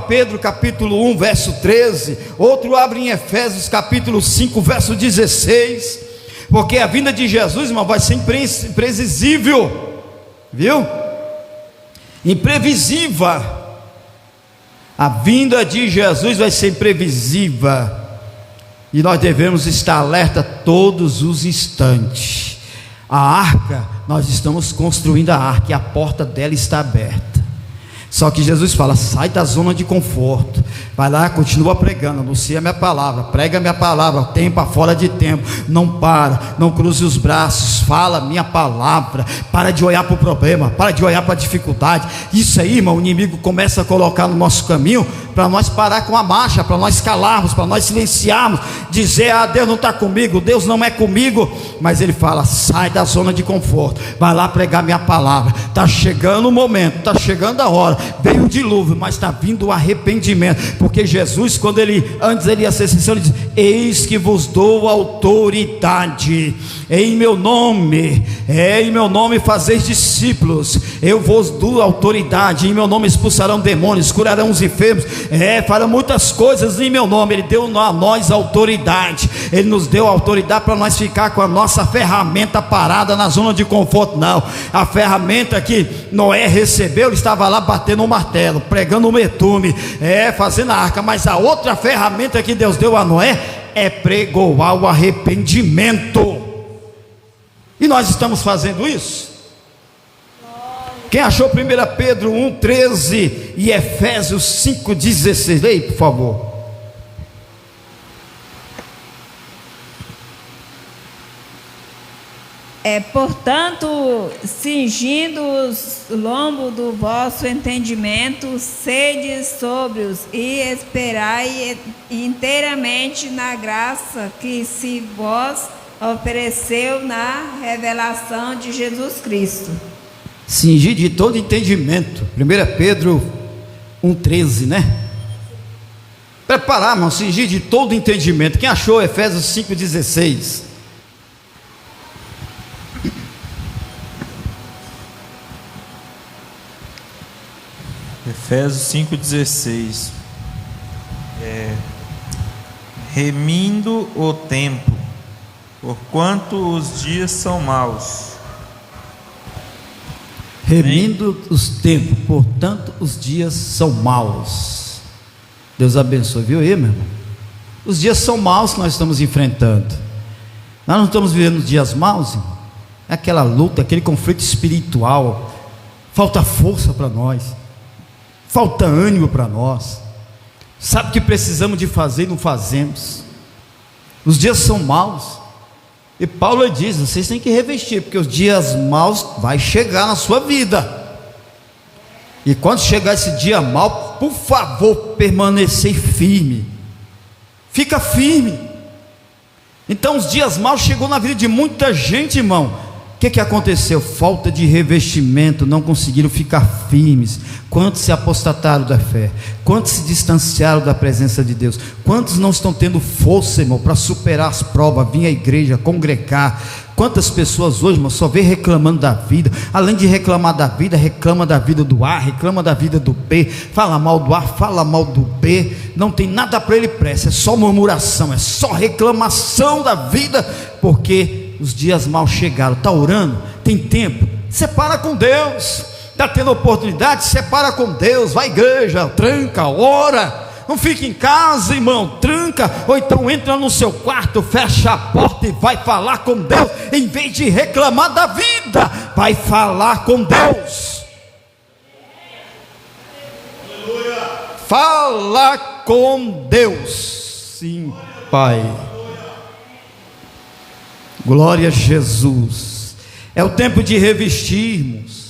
Speaker 1: Pedro capítulo 1 verso 13, outro abre em Efésios capítulo 5 verso 16, porque a vinda de Jesus, irmão, vai ser imprevisível, viu? Imprevisível. A vinda de Jesus vai ser imprevisível, e nós devemos estar alerta todos os instantes. A arca, nós estamos construindo a arca, e a porta dela está aberta. Só que Jesus fala: sai da zona de conforto, vai lá, continua pregando, anuncia minha palavra, prega minha palavra, tempo a fora de tempo, não para, não cruze os braços, fala minha palavra, para de olhar para o problema, para de olhar para a dificuldade. Isso aí, irmão, o inimigo começa a colocar no nosso caminho, para nós parar com a marcha, para nós calarmos, para nós silenciarmos, dizer: ah, Deus não está comigo, Deus não é comigo. Mas ele fala: sai da zona de conforto, vai lá pregar minha palavra, está chegando o momento, está chegando a hora. Veio o dilúvio, mas está vindo o arrependimento, porque Jesus, quando antes ele ia ser sincero, ele diz: eis que vos dou autoridade, em meu nome fazeis discípulos, eu vos dou autoridade, em meu nome expulsarão demônios, curarão os enfermos, farão muitas coisas em meu nome. Ele deu a nós autoridade, ele nos deu autoridade para nós ficar com a nossa ferramenta parada na zona de conforto. Não, a ferramenta que Noé recebeu, ele estava lá batendo um martelo, pregando um etume, fazendo a arca, mas a outra ferramenta que Deus deu a Noé é pregoar o arrependimento, e nós estamos fazendo isso. Quem achou 1 Pedro 1,13 e Efésios 5,16, leia por favor.
Speaker 3: Portanto, cingindo os lombos do vosso entendimento, sede sóbrios e esperai inteiramente na graça que se vos ofereceu na revelação de Jesus Cristo.
Speaker 1: Cingir de todo entendimento, 1 Pedro 1,13, né? Preparar, irmão, cingir de todo entendimento. Quem achou Efésios 5,16?
Speaker 2: Efésios 5,16. Remindo o tempo, porquanto os dias são maus.
Speaker 1: Remindo os tempos, portanto os dias são maus. Deus abençoe, viu aí, meu irmão? Os dias são maus que nós estamos enfrentando. Nós não estamos vivendo dias maus, irmão. É aquela luta, aquele conflito espiritual. Falta força para nós, falta ânimo para nós. Sabe o que precisamos de fazer e não fazemos. Os dias são maus. E Paulo diz: vocês têm que revestir, porque os dias maus vai chegar na sua vida. E quando chegar esse dia mau, por favor, permanecer firme. Fica firme. Então os dias maus chegou na vida de muita gente, irmão. O que aconteceu? Falta de revestimento, não conseguiram ficar firmes. Quantos se apostataram da fé? Quantos se distanciaram da presença de Deus? Quantos não estão tendo força, irmão, para superar as provas, vir à igreja, congregar? Quantas pessoas hoje, irmão, só vê reclamando da vida? Além de reclamar da vida, reclama da vida do A, reclama da vida do B, fala mal do A, fala mal do B, não tem nada para ele presta, é só murmuração, é só reclamação da vida, porque os dias mal chegaram. Está orando? Tem tempo? Separa com Deus. Está tendo oportunidade? Separa com Deus. Vai à igreja, tranca, ora. Não fique em casa, irmão, tranca. Ou então entra no seu quarto, fecha a porta e vai falar com Deus. Em vez de reclamar da vida, vai falar com Deus. Fala com Deus. Sim, Pai. Glória a Jesus. É o tempo de revestirmos.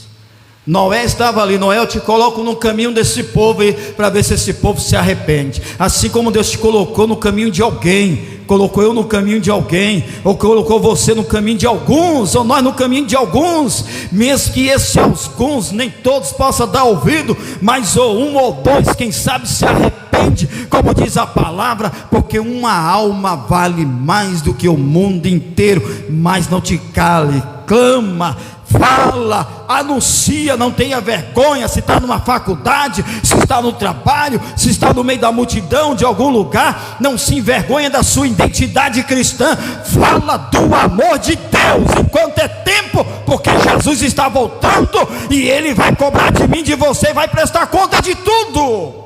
Speaker 1: Noé estava ali: Noé, eu te coloco no caminho desse povo para ver se esse povo se arrepende. Assim como Deus te colocou no caminho de alguém, colocou eu no caminho de alguém, ou colocou você no caminho de alguns, ou nós no caminho de alguns, mesmo que esses alguns nem todos possam dar ouvido, mas ou um ou dois, quem sabe se arrepende, como diz a palavra, porque uma alma vale mais do que o mundo inteiro. Mas não te cale, clama, fala, anuncia, não tenha vergonha. Se está numa faculdade, se está no trabalho, se está no meio da multidão de algum lugar, não se envergonha da sua identidade cristã. Fala do amor de Deus enquanto é tempo, porque Jesus está voltando e Ele vai cobrar de mim, de você, vai prestar conta de tudo.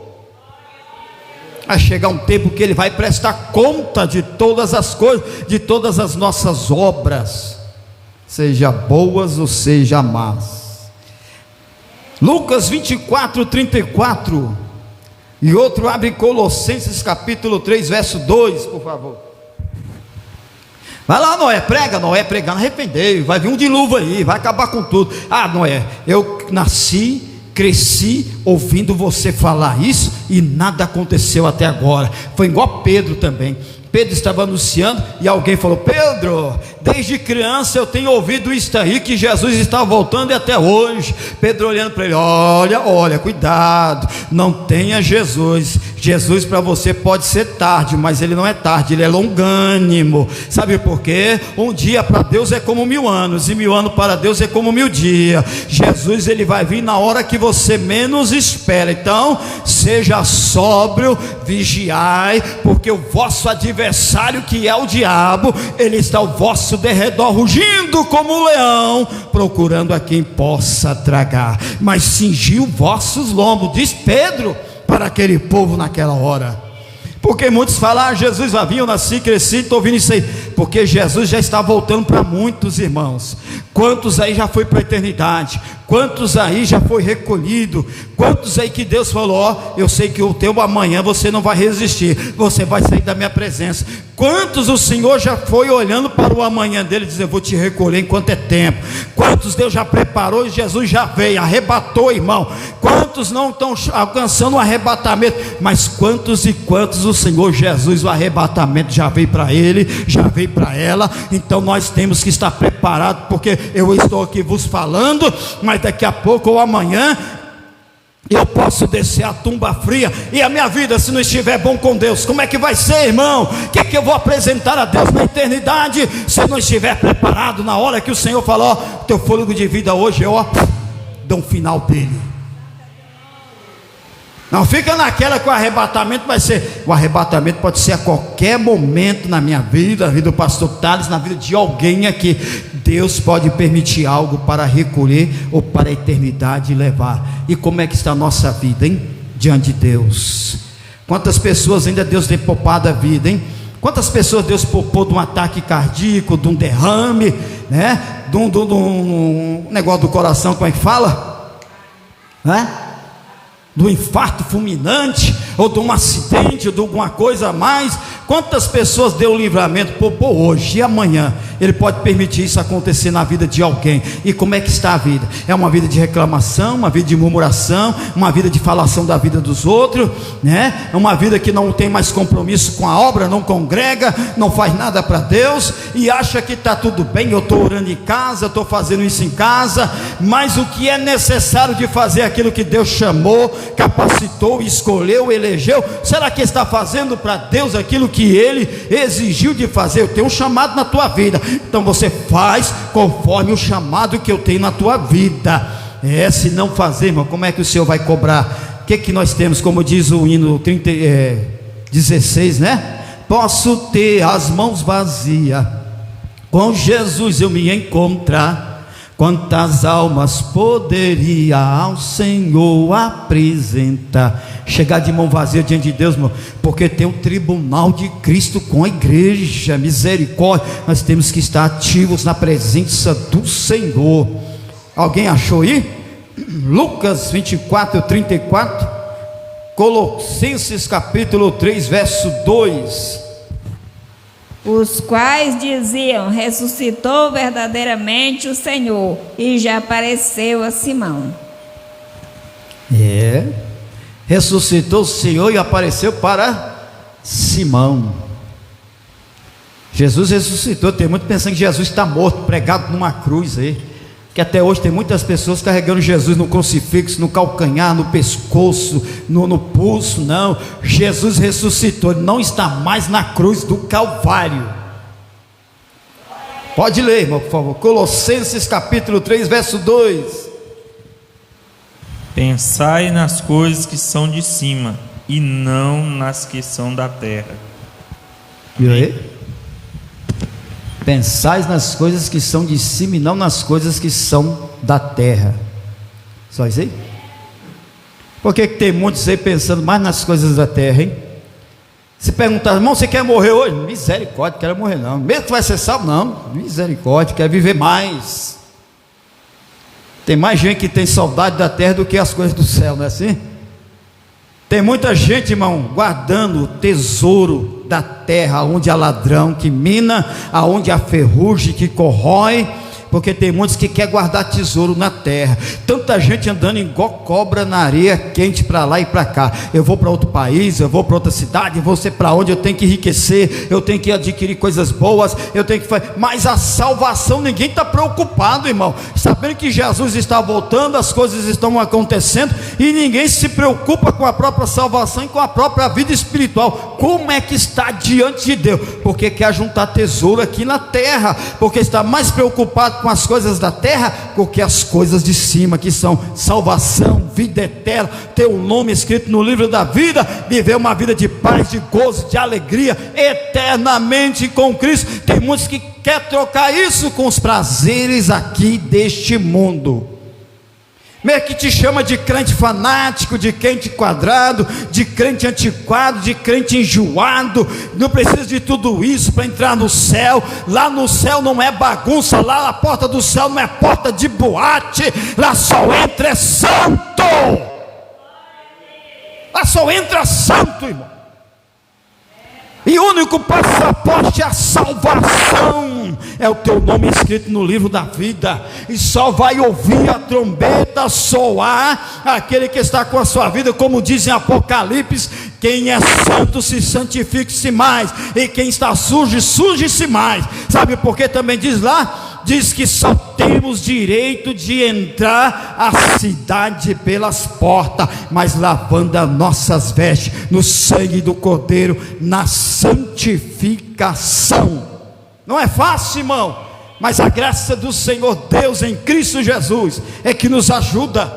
Speaker 1: Vai chegar um tempo que Ele vai prestar conta de todas as coisas, de todas as nossas obras, seja boas ou seja más. Lucas 24, 34. E outro abre Colossenses capítulo 3, verso 2, por favor. Vai lá, Noé, prega. Noé pregando, arrependeu, vai vir um dilúvio aí, vai acabar com tudo. Ah, Noé, eu nasci, cresci ouvindo você falar isso e nada aconteceu até agora. Foi igual Pedro também. Pedro estava anunciando e alguém falou: Pedro, desde criança eu tenho ouvido isso aí, que Jesus está voltando e até hoje. Pedro olhando para ele: olha, cuidado, não tenha Jesus. Jesus para você pode ser tarde, mas ele não é tarde, ele é longânimo. Sabe por quê? Um dia para Deus é como 1000 anos, e 1000 anos para Deus é como 1000 dias. Jesus, ele vai vir na hora que você menos espera. Então seja sóbrio, vigiai, porque o vosso adversário, que é o diabo, ele está ao vosso derredor, rugindo como um leão, procurando a quem possa tragar. Mas cingiu vossos lombos, diz Pedro para aquele povo naquela hora. Porque muitos falam: Jesus vai vir, eu nasci, cresci, estou ouvindo isso aí. Porque Jesus já está voltando para muitos irmãos. Quantos aí já foi para a eternidade? Quantos aí já foi recolhido? Quantos aí que Deus falou: eu sei que o teu amanhã você não vai resistir, você vai sair da minha presença. Quantos o Senhor já foi olhando para o amanhã dele, dizendo: eu vou te recolher enquanto é tempo. Quantos Deus já preparou e Jesus já veio, arrebatou, irmão. Quantos não estão alcançando o arrebatamento, mas quantos e quantos o Senhor Jesus, o arrebatamento já veio para ele, já veio para ela. Então nós temos que estar preparados, porque eu estou aqui vos falando, mas daqui a pouco ou amanhã eu posso descer a tumba fria, e a minha vida, se não estiver bom com Deus, como é que vai ser, irmão? O que eu vou apresentar a Deus na eternidade, se eu não estiver preparado na hora que o Senhor falou: teu fôlego de vida hoje, dou um final dele. Não fica naquela que o arrebatamento vai ser. O arrebatamento pode ser a qualquer momento na minha vida, na vida do pastor Thales, na vida de alguém aqui. Deus pode permitir algo para recolher ou para a eternidade levar. E como é que está a nossa vida, hein? Diante de Deus. Quantas pessoas ainda Deus tem poupado a vida, hein? Quantas pessoas Deus poupou de um ataque cardíaco, de um derrame, né? De um negócio do coração, como é que fala? Do infarto fulminante, ou de um acidente, ou de alguma coisa a mais. Quantas pessoas deu o livramento, poupou hoje e amanhã? Ele pode permitir isso acontecer na vida de alguém. E como é que está a vida? É uma vida de reclamação, uma vida de murmuração, uma vida de falação da vida dos outros, né? É uma vida que não tem mais compromisso com a obra, não congrega, não faz nada para Deus, e acha que está tudo bem. Eu estou orando em casa, estou fazendo isso em casa, mas o que é necessário de fazer aquilo que Deus chamou, capacitou, escolheu, elegeu, será que está fazendo para Deus aquilo que Ele exigiu de fazer? Eu tenho um chamado na tua vida, então você faz conforme o chamado que eu tenho na tua vida. Se não fazer, irmão, como é que o Senhor vai cobrar? O que nós temos, como diz o hino 16, né? Posso ter as mãos vazias, com Jesus eu me encontrar. Quantas almas poderia ao Senhor apresentar? Chegar de mão vazia diante de Deus, irmão, porque tem um tribunal de Cristo com a igreja, misericórdia. Nós temos que estar ativos na presença do Senhor. Alguém achou aí? Lucas 24, 34, Colossenses capítulo 3, verso 2.
Speaker 3: Os quais diziam: ressuscitou verdadeiramente o Senhor, e já apareceu a Simão.
Speaker 1: Ressuscitou o Senhor e apareceu para Simão. Jesus ressuscitou. Tem muito pensando que Jesus está morto, pregado numa cruz aí, que até hoje tem muitas pessoas carregando Jesus no crucifixo, no calcanhar, no pescoço, no pulso. Não, Jesus ressuscitou, ele não está mais na cruz do Calvário. Pode ler, irmão, por favor. Colossenses capítulo 3, verso 2.
Speaker 2: Pensai nas coisas que são de cima, e não nas que são da terra.
Speaker 1: E aí? Pensais nas coisas que são de cima e não nas coisas que são da terra. Só isso aí? Por que tem muitos aí pensando mais nas coisas da terra, hein? Se perguntar: irmão, você quer morrer hoje? Misericórdia, quero morrer não. Mesmo que vai ser salvo? Não, misericórdia, quero viver mais. Tem mais gente que tem saudade da terra do que as coisas do céu, não é assim? Tem muita gente, irmão, guardando o tesouro da terra, onde há ladrão que mina, aonde há ferrugem que corrói, porque tem muitos que querem guardar tesouro na terra. Tanta gente andando igual cobra na areia quente para lá e para cá. Eu vou para outro país, eu vou para outra cidade, eu vou ser para onde eu tenho que enriquecer, eu tenho que adquirir coisas boas, eu tenho que fazer. Mas a salvação, ninguém está preocupado, irmão, sabendo que Jesus está voltando, as coisas estão acontecendo e ninguém se preocupa com a própria salvação e com a própria vida espiritual. Como é que está diante de Deus? Porque quer juntar tesouro aqui na terra, porque está mais preocupado com as coisas da terra do que as coisas de cima, que são salvação, vida eterna, ter o nome escrito no livro da vida, viver uma vida de paz, de gozo, de alegria eternamente com Cristo. Tem muitos que querem trocar isso com os prazeres aqui deste mundo. Meio que te chama de crente fanático, de crente quadrado, de crente antiquado, de crente enjoado. Não precisa de tudo isso para entrar no céu. Lá no céu não é bagunça, lá a porta do céu não é porta de boate, lá só entra santo. Lá só entra santo, irmão. E o único passaporte é a salvação, é o teu nome escrito no livro da vida, e só vai ouvir a trombeta soar aquele que está com a sua vida, como diz em Apocalipse: quem é santo se santifique-se mais, e quem está sujo, suje-se mais. Sabe por que também diz lá? Diz que só temos direito de entrar à cidade pelas portas, mas lavando as nossas vestes no sangue do Cordeiro, na santificação. Não é fácil, irmão, mas a graça do Senhor Deus em Cristo Jesus é que nos ajuda.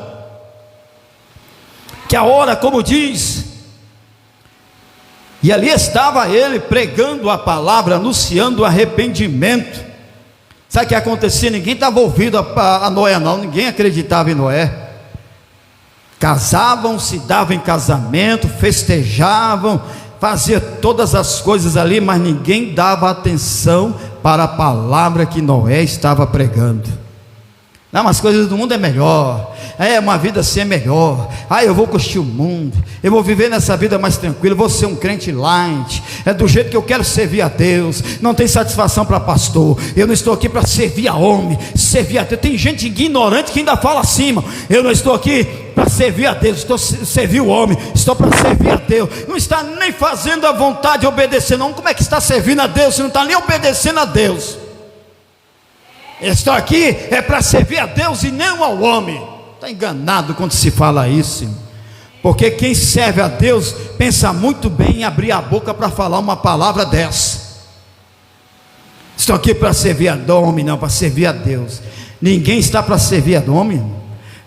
Speaker 1: Que a hora, como diz, e ali estava ele pregando a palavra, anunciando o arrependimento. Sabe o que acontecia? Ninguém estava ouvindo a Noé não, ninguém acreditava em Noé. Casavam, se davam em casamento, festejavam, fazia todas as coisas ali, mas ninguém dava atenção para a palavra que Noé estava pregando. Não, as coisas do mundo é melhor, uma vida assim é melhor. Eu vou curtir o mundo, eu vou viver nessa vida mais tranquila, vou ser um crente light, é do jeito que eu quero servir a Deus. Não tem satisfação para pastor, eu não estou aqui para servir a homem, servir a Deus. Tem gente ignorante que ainda fala assim, irmão: eu não estou aqui para servir a Deus, estou para servir o homem, estou para servir a Deus. Não está nem fazendo a vontade de obedecer não. Como é que está servindo a Deus se não está nem obedecendo a Deus? Estou aqui para servir a Deus e não ao homem. Está enganado quando se fala isso, porque quem serve a Deus pensa muito bem em abrir a boca para falar uma palavra dessa. Estou aqui para servir a homem, não, para servir a Deus. Ninguém está para servir a homem.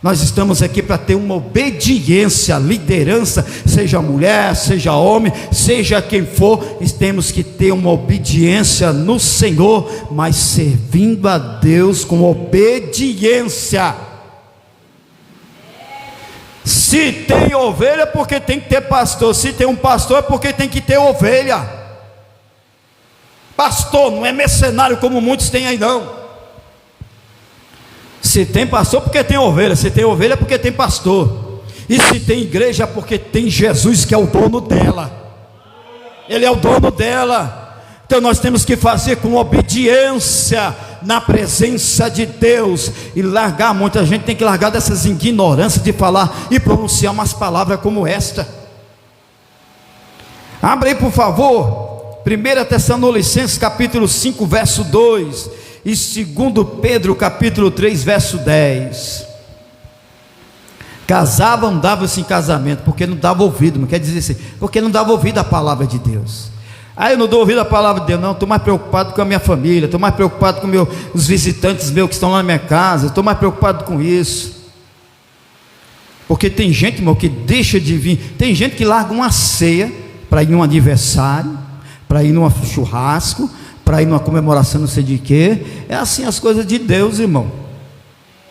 Speaker 1: Nós estamos aqui para ter uma obediência, liderança, seja mulher, seja homem, seja quem for, temos que ter uma obediência no Senhor, mas servindo a Deus com obediência. Se tem ovelha é porque tem que ter pastor, se tem um pastor é porque tem que ter ovelha. Pastor não é mercenário como muitos têm aí não. Se tem pastor porque tem ovelha, se tem ovelha é porque tem pastor, e se tem igreja é porque tem Jesus, que é o dono dela. Ele é o dono dela. Então nós temos que fazer com obediência na presença de Deus, e largar. Muita gente tem que largar dessas ignorâncias de falar e pronunciar umas palavras como esta. Abre aí por favor 1 Tessalonicenses capítulo 5 verso 2 e 2 Pedro capítulo 3 verso 10. Casavam, davam-se em casamento porque não dava ouvido, não quer dizer assim, porque não dava ouvido à palavra de Deus. Eu não dou ouvido à palavra de Deus, não, estou mais preocupado com a minha família, estou mais preocupado com os visitantes meus que estão lá na minha casa, estou mais preocupado com isso. Porque tem gente, irmão, que deixa de vir. Tem gente que larga uma ceia para ir num aniversário, para ir num churrasco, para ir numa comemoração não sei de quê. É assim as coisas de Deus, irmão.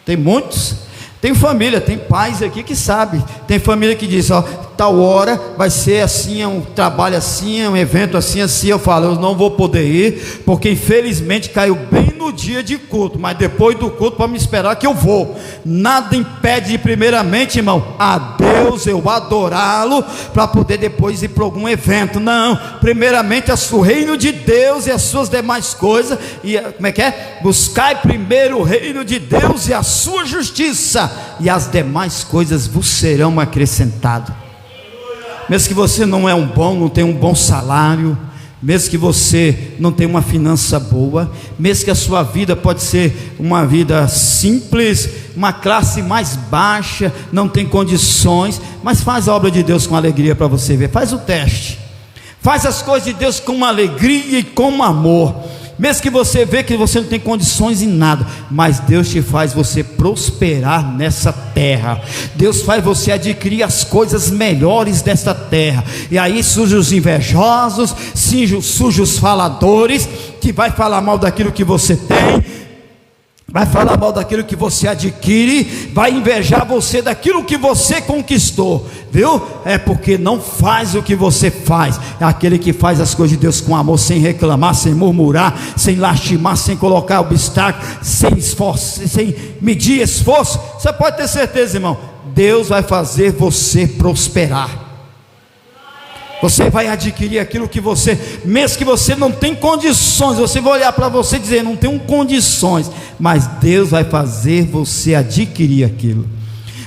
Speaker 1: Tem muitos, tem família, tem pais aqui que sabem. Tem família que diz: tal hora vai ser assim, um trabalho assim, um evento assim, eu falo, eu não vou poder ir, porque infelizmente caiu bem no dia de culto, mas depois do culto para me esperar que eu vou. Nada impede primeiramente, irmão, a Deus eu adorá-lo, para poder depois ir para algum evento. Não, primeiramente o reino de Deus e as suas demais coisas, e como é que é? Buscai primeiro o reino de Deus e a sua justiça, e as demais coisas vos serão acrescentadas. Mesmo que você não tenha um bom salário, mesmo que você não tenha uma finança boa, mesmo que a sua vida pode ser uma vida simples, uma classe mais baixa, não tem condições, mas faz a obra de Deus com alegria para você ver, faz o teste, faz as coisas de Deus com alegria e com amor, mesmo que você vê que você não tem condições em nada, mas Deus te faz você prosperar nessa terra, Deus faz você adquirir as coisas melhores desta terra, e aí surgem os invejosos, surgem os faladores, que vai falar mal daquilo que você tem, vai falar mal daquilo que você adquire, vai invejar você daquilo que você conquistou, viu? É porque não faz o que você faz, é aquele que faz as coisas de Deus com amor, sem reclamar, sem murmurar, sem lastimar, sem colocar obstáculo, sem esforço, sem medir esforço. Você pode ter certeza, irmão, Deus vai fazer você prosperar. Você vai adquirir aquilo que você, mesmo que você não tem condições, você vai olhar para você e dizer, não tenho condições, mas Deus vai fazer você adquirir aquilo.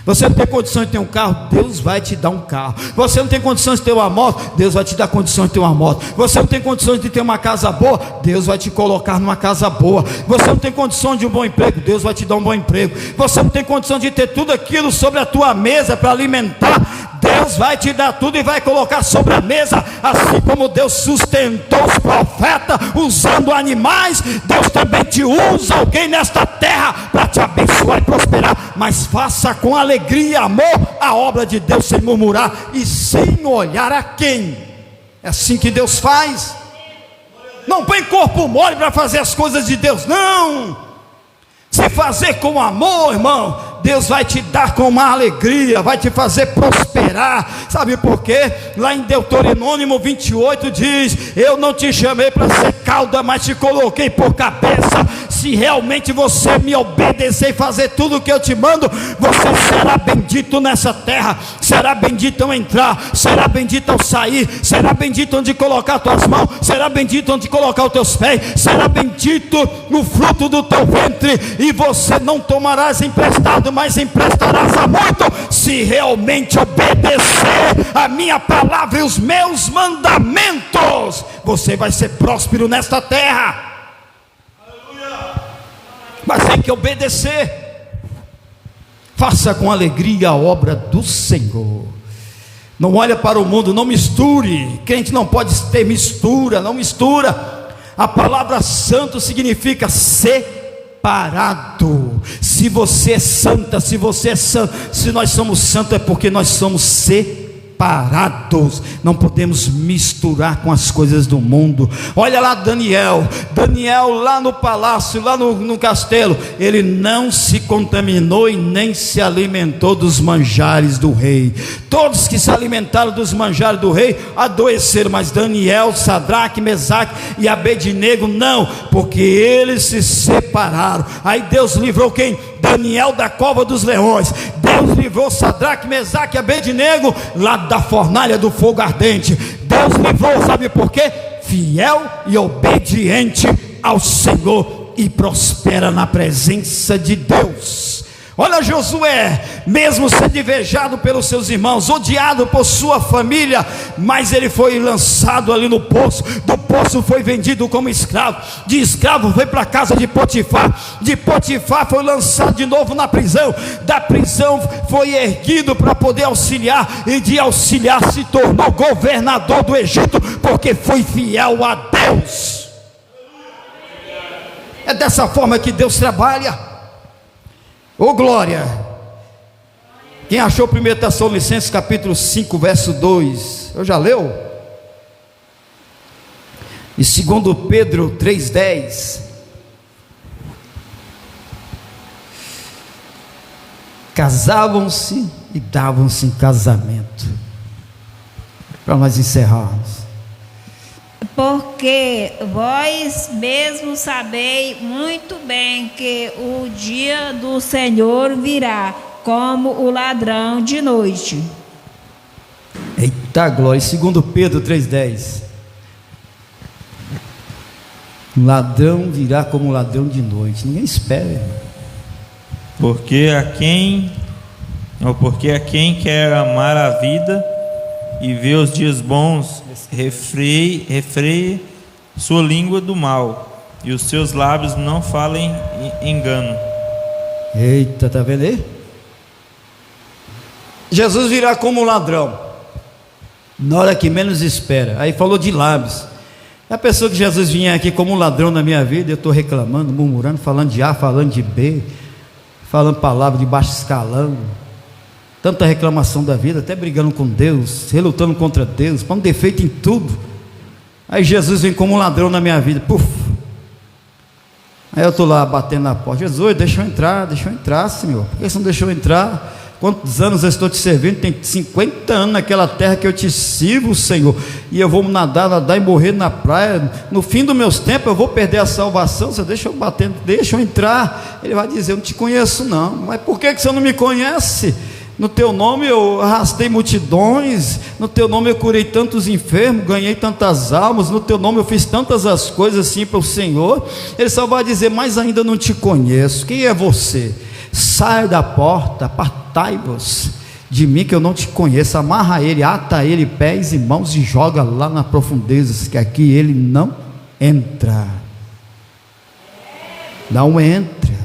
Speaker 1: Você não tem condições de ter um carro, Deus vai te dar um carro. Você não tem condições de ter uma moto, Deus vai te dar condições de ter uma moto. Você não tem condições de ter uma casa boa, Deus vai te colocar numa casa boa. Você não tem condições de um bom emprego, Deus vai te dar um bom emprego. Você não tem condições de ter tudo aquilo sobre a tua mesa para alimentar, Deus vai te dar tudo e vai colocar sobre a mesa. Assim como Deus sustentou os profetas usando animais, Deus também te usa alguém nesta terra para te abençoar e prosperar. Mas faça com alegria e amor a obra de Deus, sem murmurar e sem olhar a quem. É assim que Deus faz. Não põe corpo mole para fazer as coisas de Deus, não. Se fazer com amor, irmão, Deus vai te dar com uma alegria, vai te fazer prosperar. Sabe por quê? Lá em Deuteronômio 28 diz, eu não te chamei para ser cauda, mas te coloquei por cabeça. Se realmente você me obedecer e fazer tudo o que eu te mando, você será bendito nessa terra, será bendito ao entrar, será bendito ao sair, será bendito onde colocar tuas mãos, será bendito onde colocar os teus pés, será bendito no fruto do teu ventre, e você não tomarás emprestado, mas emprestarás a muito, se realmente obedecer a minha palavra e os meus mandamentos. Você vai ser próspero nesta terra. Mas tem que obedecer. Faça com alegria a obra do Senhor. Não olha para o mundo, não misture. Crente não pode ter mistura, não mistura. A palavra santo significa separado. Se você é santa, se você é santo, se nós somos santos, é porque nós somos separados. Não podemos misturar com as coisas do mundo. Olha lá Daniel lá no palácio, lá no castelo, ele não se contaminou e nem se alimentou dos manjares do rei. Todos que se alimentaram dos manjares do rei adoeceram, mas Daniel, Sadraque, Mesaque e Abednego não, porque eles se separaram. Aí Deus livrou quem? Daniel da cova dos leões. Deus livrou Sadraque, Mesaque e Abednego lá da fornalha do fogo ardente. Deus livrou, sabe por quê? Fiel e obediente ao Senhor, e prospera na presença de Deus. Olha Josué, mesmo sendo invejado pelos seus irmãos, odiado por sua família, mas ele foi lançado ali no poço. Do poço foi vendido como escravo, de escravo foi para a casa de Potifar, de Potifar foi lançado de novo na prisão, da prisão foi erguido para poder auxiliar, e de auxiliar se tornou governador do Egito, porque foi fiel a Deus. É dessa forma que Deus trabalha. Ô glória! Quem achou 1 Tessalonicenses capítulo 5 verso 2? Eu já leu? E 2 Pedro 3,10. Casavam-se e davam-se em casamento. para nós encerrarmos.
Speaker 3: Porque vós mesmos sabeis muito bem que o dia do Senhor virá como o ladrão de noite.
Speaker 1: Eita glória, 2 Pedro 3,10. O ladrão virá como um ladrão de noite. Ninguém espera.
Speaker 2: Porque a quem quer amar a vida e ver os dias bons, refreie sua língua do mal, e os seus lábios não falem engano.
Speaker 1: Eita, tá vendo aí? Jesus virá como um ladrão, na hora que menos espera. Aí falou de lábios. A pessoa que Jesus vinha aqui como um ladrão na minha vida, eu estou reclamando, murmurando, falando de A, falando de B, falando palavras de baixo escalão, tanta reclamação da vida, até brigando com Deus, relutando contra Deus, pondo defeito em tudo. Aí Jesus vem como um ladrão na minha vida, puf. Aí eu estou lá batendo na porta: Jesus, deixa eu entrar, Senhor. Por que você não deixou eu entrar? Quantos anos eu estou te servindo? Tem 50 anos naquela terra que eu te sirvo, Senhor, e eu vou nadar e morrer na praia. No fim dos meus tempos eu vou perder a salvação. Você deixa eu entrar. Ele vai dizer: eu não te conheço não. Mas por que você não me conhece? No teu nome eu arrastei multidões, no teu nome eu curei tantos enfermos, ganhei tantas almas, no teu nome eu fiz tantas as coisas assim para o Senhor. Ele só vai dizer: mas ainda não te conheço. Quem é você? Sai da porta, apartai-vos de mim, que eu não te conheço. Amarra ele, ata ele pés e mãos e joga lá na profundezas, que aqui ele não entra. Não entra.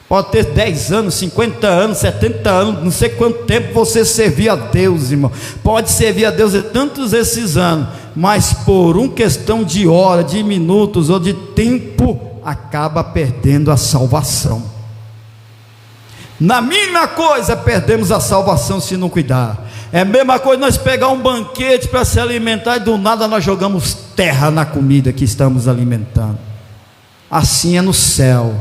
Speaker 1: Pode ter 10 anos, 50 anos, 70 anos, não sei quanto tempo você servir a Deus, irmão. Pode servir a Deus tantos esses anos, mas por uma questão de hora, de minutos ou de tempo, acaba perdendo a salvação. Na mínima coisa perdemos a salvação se não cuidar. É a mesma coisa nós pegar um banquete para se alimentar e do nada nós jogamos terra na comida que estamos alimentando. Assim é no céu.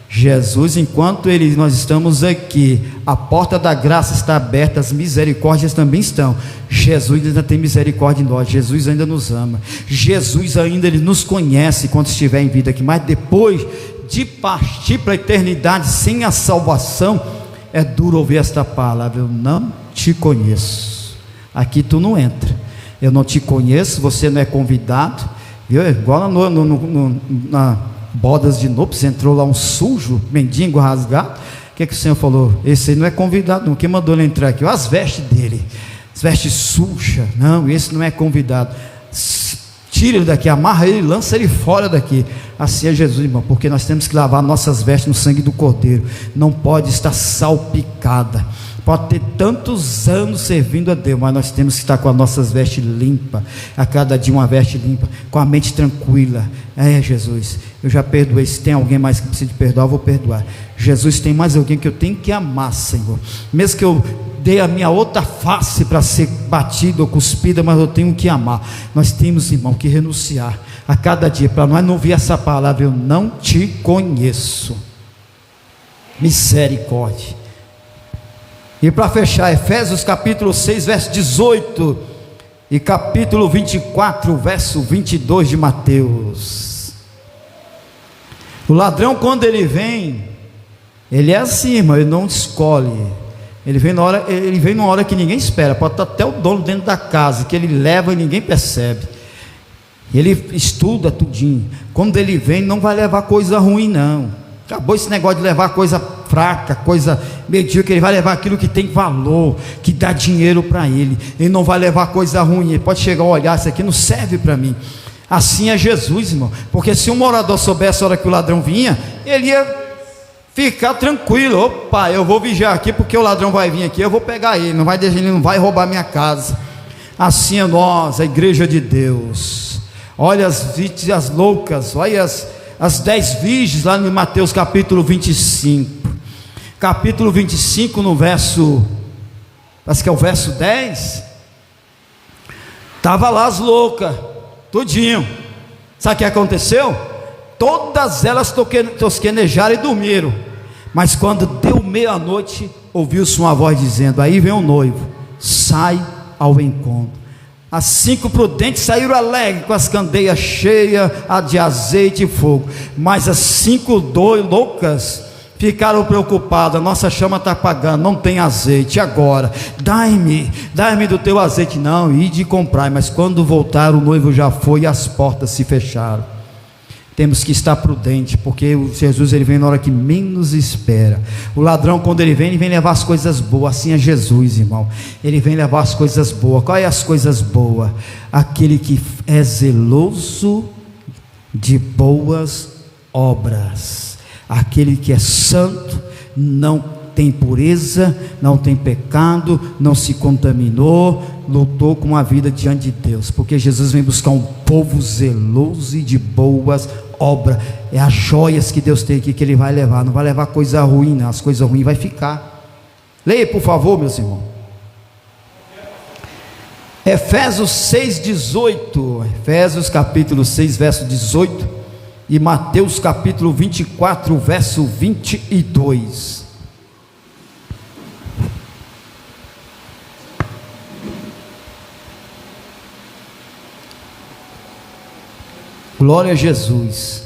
Speaker 1: Jesus, enquanto nós estamos aqui, a porta da graça está aberta, as misericórdias também estão. Jesus ainda tem misericórdia em nós, Jesus ainda nos ama, Jesus ainda ele nos conhece quando estiver em vida aqui. Mas depois de partir para a eternidade sem a salvação, é duro ouvir esta palavra: eu não te conheço. Aqui tu não entra. Eu não te conheço, você não é convidado. Viu? Igual na bodas de núpcias, entrou lá um sujo, mendigo rasgado. O que o Senhor falou? Esse aí não é convidado não. Quem mandou ele entrar aqui? Olha as vestes dele, as vestes sujas. Não, esse não é convidado. Tira ele daqui, amarra ele, lança ele fora daqui. Assim é Jesus, irmão, porque nós temos que lavar nossas vestes no sangue do Cordeiro. Não pode estar salpicada. Pode ter tantos anos servindo a Deus, mas nós temos que estar com as nossas vestes limpas, a cada dia uma veste limpa, com a mente tranquila. Jesus, eu já perdoei. Se tem alguém mais que precisa de perdoar, eu vou perdoar. Jesus, tem mais alguém que eu tenho que amar, Senhor, mesmo que eu dei a minha outra face para ser batida ou cuspida, mas eu tenho que amar. Nós temos, irmão, que renunciar a cada dia, para nós não ouvir essa palavra: eu não te conheço. Misericórdia. E para fechar, Efésios capítulo 6, verso 18, e capítulo 24, verso 22 de Mateus. O ladrão, quando ele vem, ele é assim, irmão, ele não escolhe. Ele vem numa hora que ninguém espera. Pode estar até o dono dentro da casa, que ele leva e ninguém percebe. Ele estuda tudinho. Quando ele vem, não vai levar coisa ruim não. Acabou esse negócio de levar coisa fraca, coisa medíocre. Ele vai levar aquilo que tem valor, que dá dinheiro para ele. Ele não vai levar coisa ruim. Ele pode chegar a olhar: isso aqui não serve para mim. Assim é Jesus, irmão. Porque se um morador soubesse a hora que o ladrão vinha, ele ia ficar tranquilo: opa, eu vou vigiar aqui, porque o ladrão vai vir aqui, eu vou pegar ele, ele não vai roubar minha casa. Assim é nós, a igreja de Deus. Olha as vítimas loucas, olha as 10 virgens lá no Mateus capítulo 25. Capítulo 25, no verso, acho que é o verso 10. Estava lá as loucas, tudinho. Sabe o que aconteceu? Todas elas tosquenejaram e dormiram. Mas quando deu meia-noite, ouviu-se uma voz dizendo: aí vem o noivo, sai ao encontro. As 5 prudentes saíram alegres, com as candeias cheias de azeite e fogo. Mas as 5 loucas ficaram preocupadas. Nossa chama está apagando, não tem azeite. E agora? Dai-me do teu azeite. Não, ide comprar. Mas quando voltaram, o noivo já foi e as portas se fecharam. Temos que estar prudente, porque o Jesus, ele vem na hora que menos espera. O ladrão, quando ele vem levar as coisas boas. Assim é Jesus, irmão. Ele vem levar as coisas boas. Qual é as coisas boas? Aquele que é zeloso de boas obras, aquele que é santo, não tem impureza, não tem pecado, não se contaminou, lutou com a vida diante de Deus, porque Jesus vem buscar um povo zeloso e de boas obras. É as joias que Deus tem aqui que Ele vai levar, não vai levar coisa ruim, não. As coisas ruins vai ficar. Leia, por favor, meus irmãos. Efésios 6:18, Efésios capítulo 6, verso 18, e Mateus capítulo 24, verso 22. Glória a Jesus.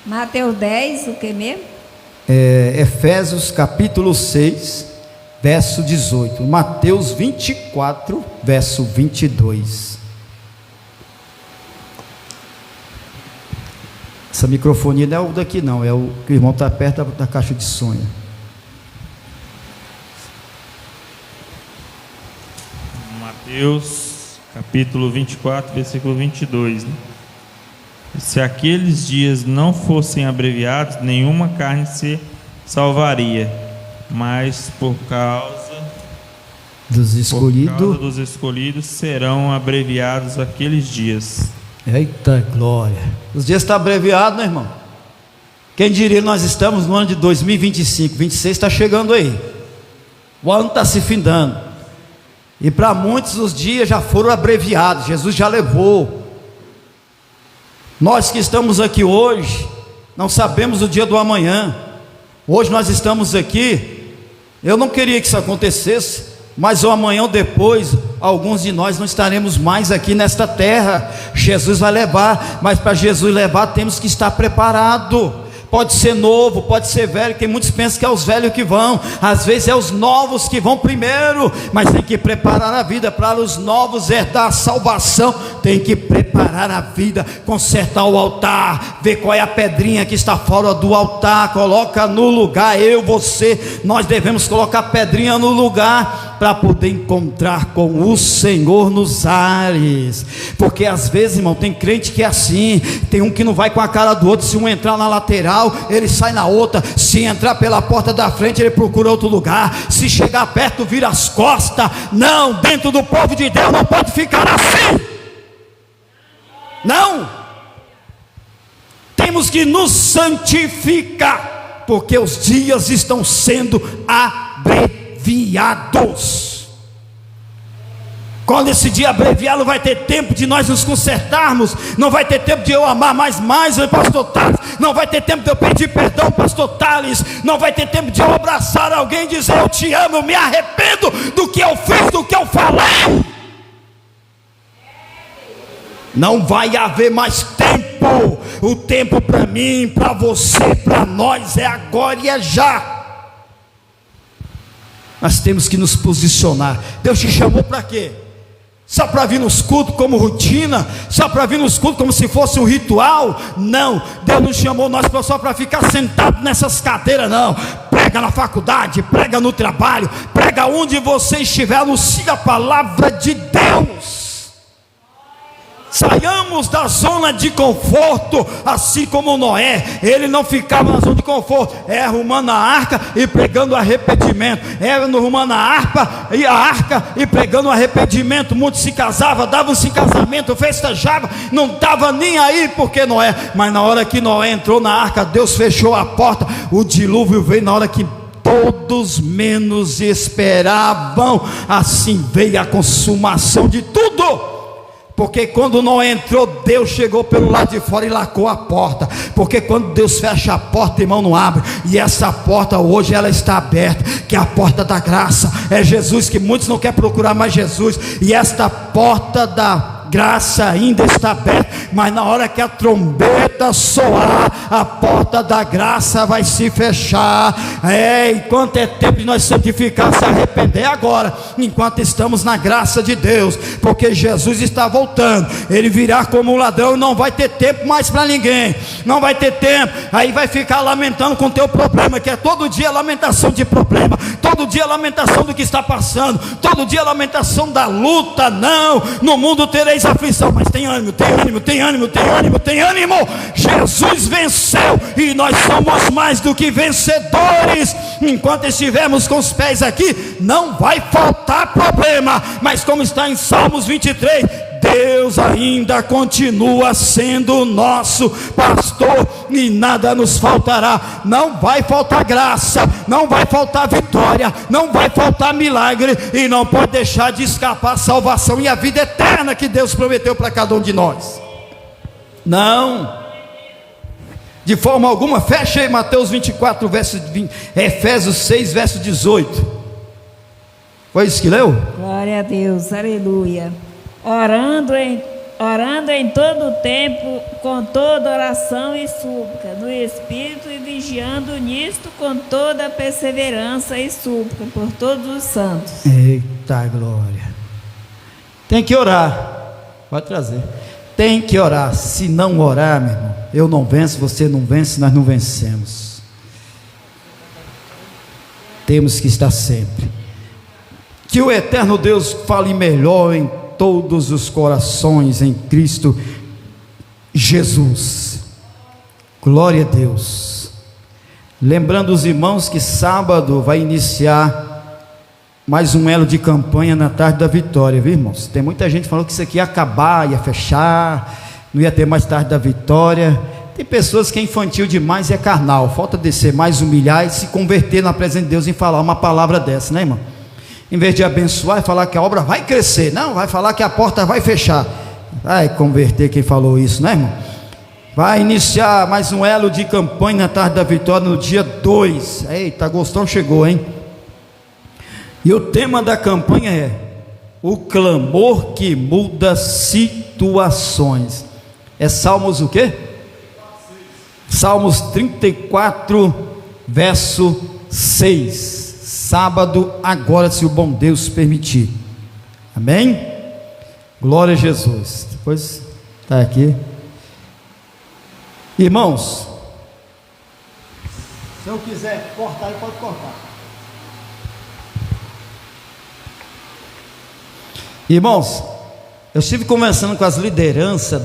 Speaker 3: Mateus 10, o que mesmo?
Speaker 1: Efésios capítulo 6, verso 18. Mateus 24, verso 22. Essa microfonia não é o daqui não, é o que o irmão está perto da caixa de som.
Speaker 2: Mateus capítulo 24, versículo 22, né? Se aqueles dias não fossem abreviados, nenhuma carne se salvaria, mas por causa dos escolhidos serão abreviados aqueles dias.
Speaker 1: Eita glória! Os dias estão abreviados, né, irmão? Quem diria, nós estamos no ano de 2025, 26 está chegando aí, o ano está se findando, e para muitos os dias já foram abreviados, Jesus já levou. Nós que estamos aqui hoje, não sabemos o dia do amanhã. Hoje nós estamos aqui, eu não queria que isso acontecesse, mas o amanhã ou depois, alguns de nós não estaremos mais aqui nesta terra. Jesus vai levar, mas para Jesus levar temos que estar preparado. Pode ser novo, pode ser velho, tem muitos que pensam que é os velhos que vão, às vezes é os novos que vão primeiro, mas tem que preparar a vida para os novos herdar a salvação. Tem que preparar a vida, consertar o altar, ver qual é a pedrinha que está fora do altar, coloca no lugar. Você, nós devemos colocar a pedrinha no lugar para poder encontrar com o Senhor nos ares, porque às vezes, irmão, tem crente que é assim, tem um que não vai com a cara do outro. Se um entrar na lateral, ele sai na outra. Se entrar pela porta da frente, ele procura outro lugar. Se chegar perto, vira as costas. Não, dentro do povo de Deus não pode ficar assim. Não, temos que nos santificar, porque os dias estão sendo abreviados. Quando esse dia abreviado, não vai ter tempo de nós nos consertarmos, não vai ter tempo de eu amar mais, pastor Thales, não vai ter tempo de eu pedir perdão, pastor Thales, não vai ter tempo de eu abraçar alguém e dizer eu te amo, eu me arrependo do que eu fiz, do que eu falei. Não vai haver mais tempo. O tempo para mim, para você, para nós é agora e é já. Nós temos que nos posicionar. Deus te chamou para quê? Só para vir nos cultos como rotina? Só para vir nos cultos como se fosse um ritual? Não, Deus não chamou nós só para ficar sentado nessas cadeiras, não. Prega na faculdade, prega no trabalho, prega onde você estiver, anuncie a palavra de Deus. Saiamos da zona de conforto, assim como Noé, ele não ficava na zona de conforto, arrumando a arca e pregando arrependimento, arrumando a arca e pregando arrependimento. Muitos se casavam, davam-se casamento, festejavam, não estava nem aí porque Noé, mas na hora que Noé entrou na arca, Deus fechou a porta, o dilúvio veio na hora que todos menos esperavam. Assim veio a consumação de tudo. Porque quando Noé entrou, Deus chegou pelo lado de fora e lacou a porta. Porque quando Deus fecha a porta, irmão, não abre. E essa porta hoje ela está aberta, que é a porta da graça. É Jesus, que muitos não querem procurar mais Jesus. E esta porta da graça ainda está aberta, mas na hora que a trombeta soar, a porta da graça vai se fechar. Enquanto é tempo de nós santificar, se arrepender agora, enquanto estamos na graça de Deus, porque Jesus está voltando. Ele virá como um ladrão e não vai ter tempo mais para ninguém, não vai ter tempo. Aí vai ficar lamentando com o teu problema, que é todo dia lamentação de problema, todo dia lamentação do que está passando, todo dia lamentação da luta. Não, no mundo tereis aflição, mas tem ânimo, tem ânimo, tem ânimo, tem ânimo, tem ânimo. Jesus venceu e nós somos mais do que vencedores. Enquanto estivermos com os pés aqui, não vai faltar problema. Mas como está em Salmos 23, Deus ainda continua sendo nosso pastor e nada nos faltará. Não vai faltar graça, não vai faltar vitória, não vai faltar milagre, e não pode deixar de escapar a salvação e a vida eterna que Deus prometeu para cada um de nós. Não, de forma alguma. Fecha aí Mateus 24, verso 20, Efésios 6, verso 18. Foi isso que leu?
Speaker 3: Glória a Deus, aleluia. Orando em todo o tempo, com toda oração e súplica, no Espírito, e vigiando nisto com toda perseverança e súplica, por todos os santos.
Speaker 1: Eita glória! Tem que orar, pode trazer. Tem que orar. Se não orar, meu irmão, eu não venço, você não vence, nós não vencemos. Temos que estar sempre. Que o eterno Deus fale melhor em todos os corações em Cristo Jesus. Glória a Deus. Lembrando os irmãos que sábado vai iniciar mais um elo de campanha na tarde da vitória, viu, irmãos? Tem muita gente falando que isso aqui ia acabar, ia fechar, não ia ter mais tarde da vitória. Tem pessoas que é infantil demais e é carnal. Falta descer mais, humilhar e se converter na presença de Deus e falar uma palavra dessa, né, irmão? Em vez de abençoar e falar que a obra vai crescer, não, vai falar que a porta vai fechar. Vai converter quem falou isso, né, irmão? Vai iniciar mais um elo de campanha na tarde da vitória no dia 2. Eita, Agostão chegou, hein? E o tema da campanha é o clamor que muda situações. É Salmos o quê? Salmos 34, verso 6. Sábado agora, se o bom Deus permitir. Amém? Glória a Jesus. Depois está aqui. Irmãos, se eu quiser cortar, pode cortar. Irmãos, eu estive conversando com as lideranças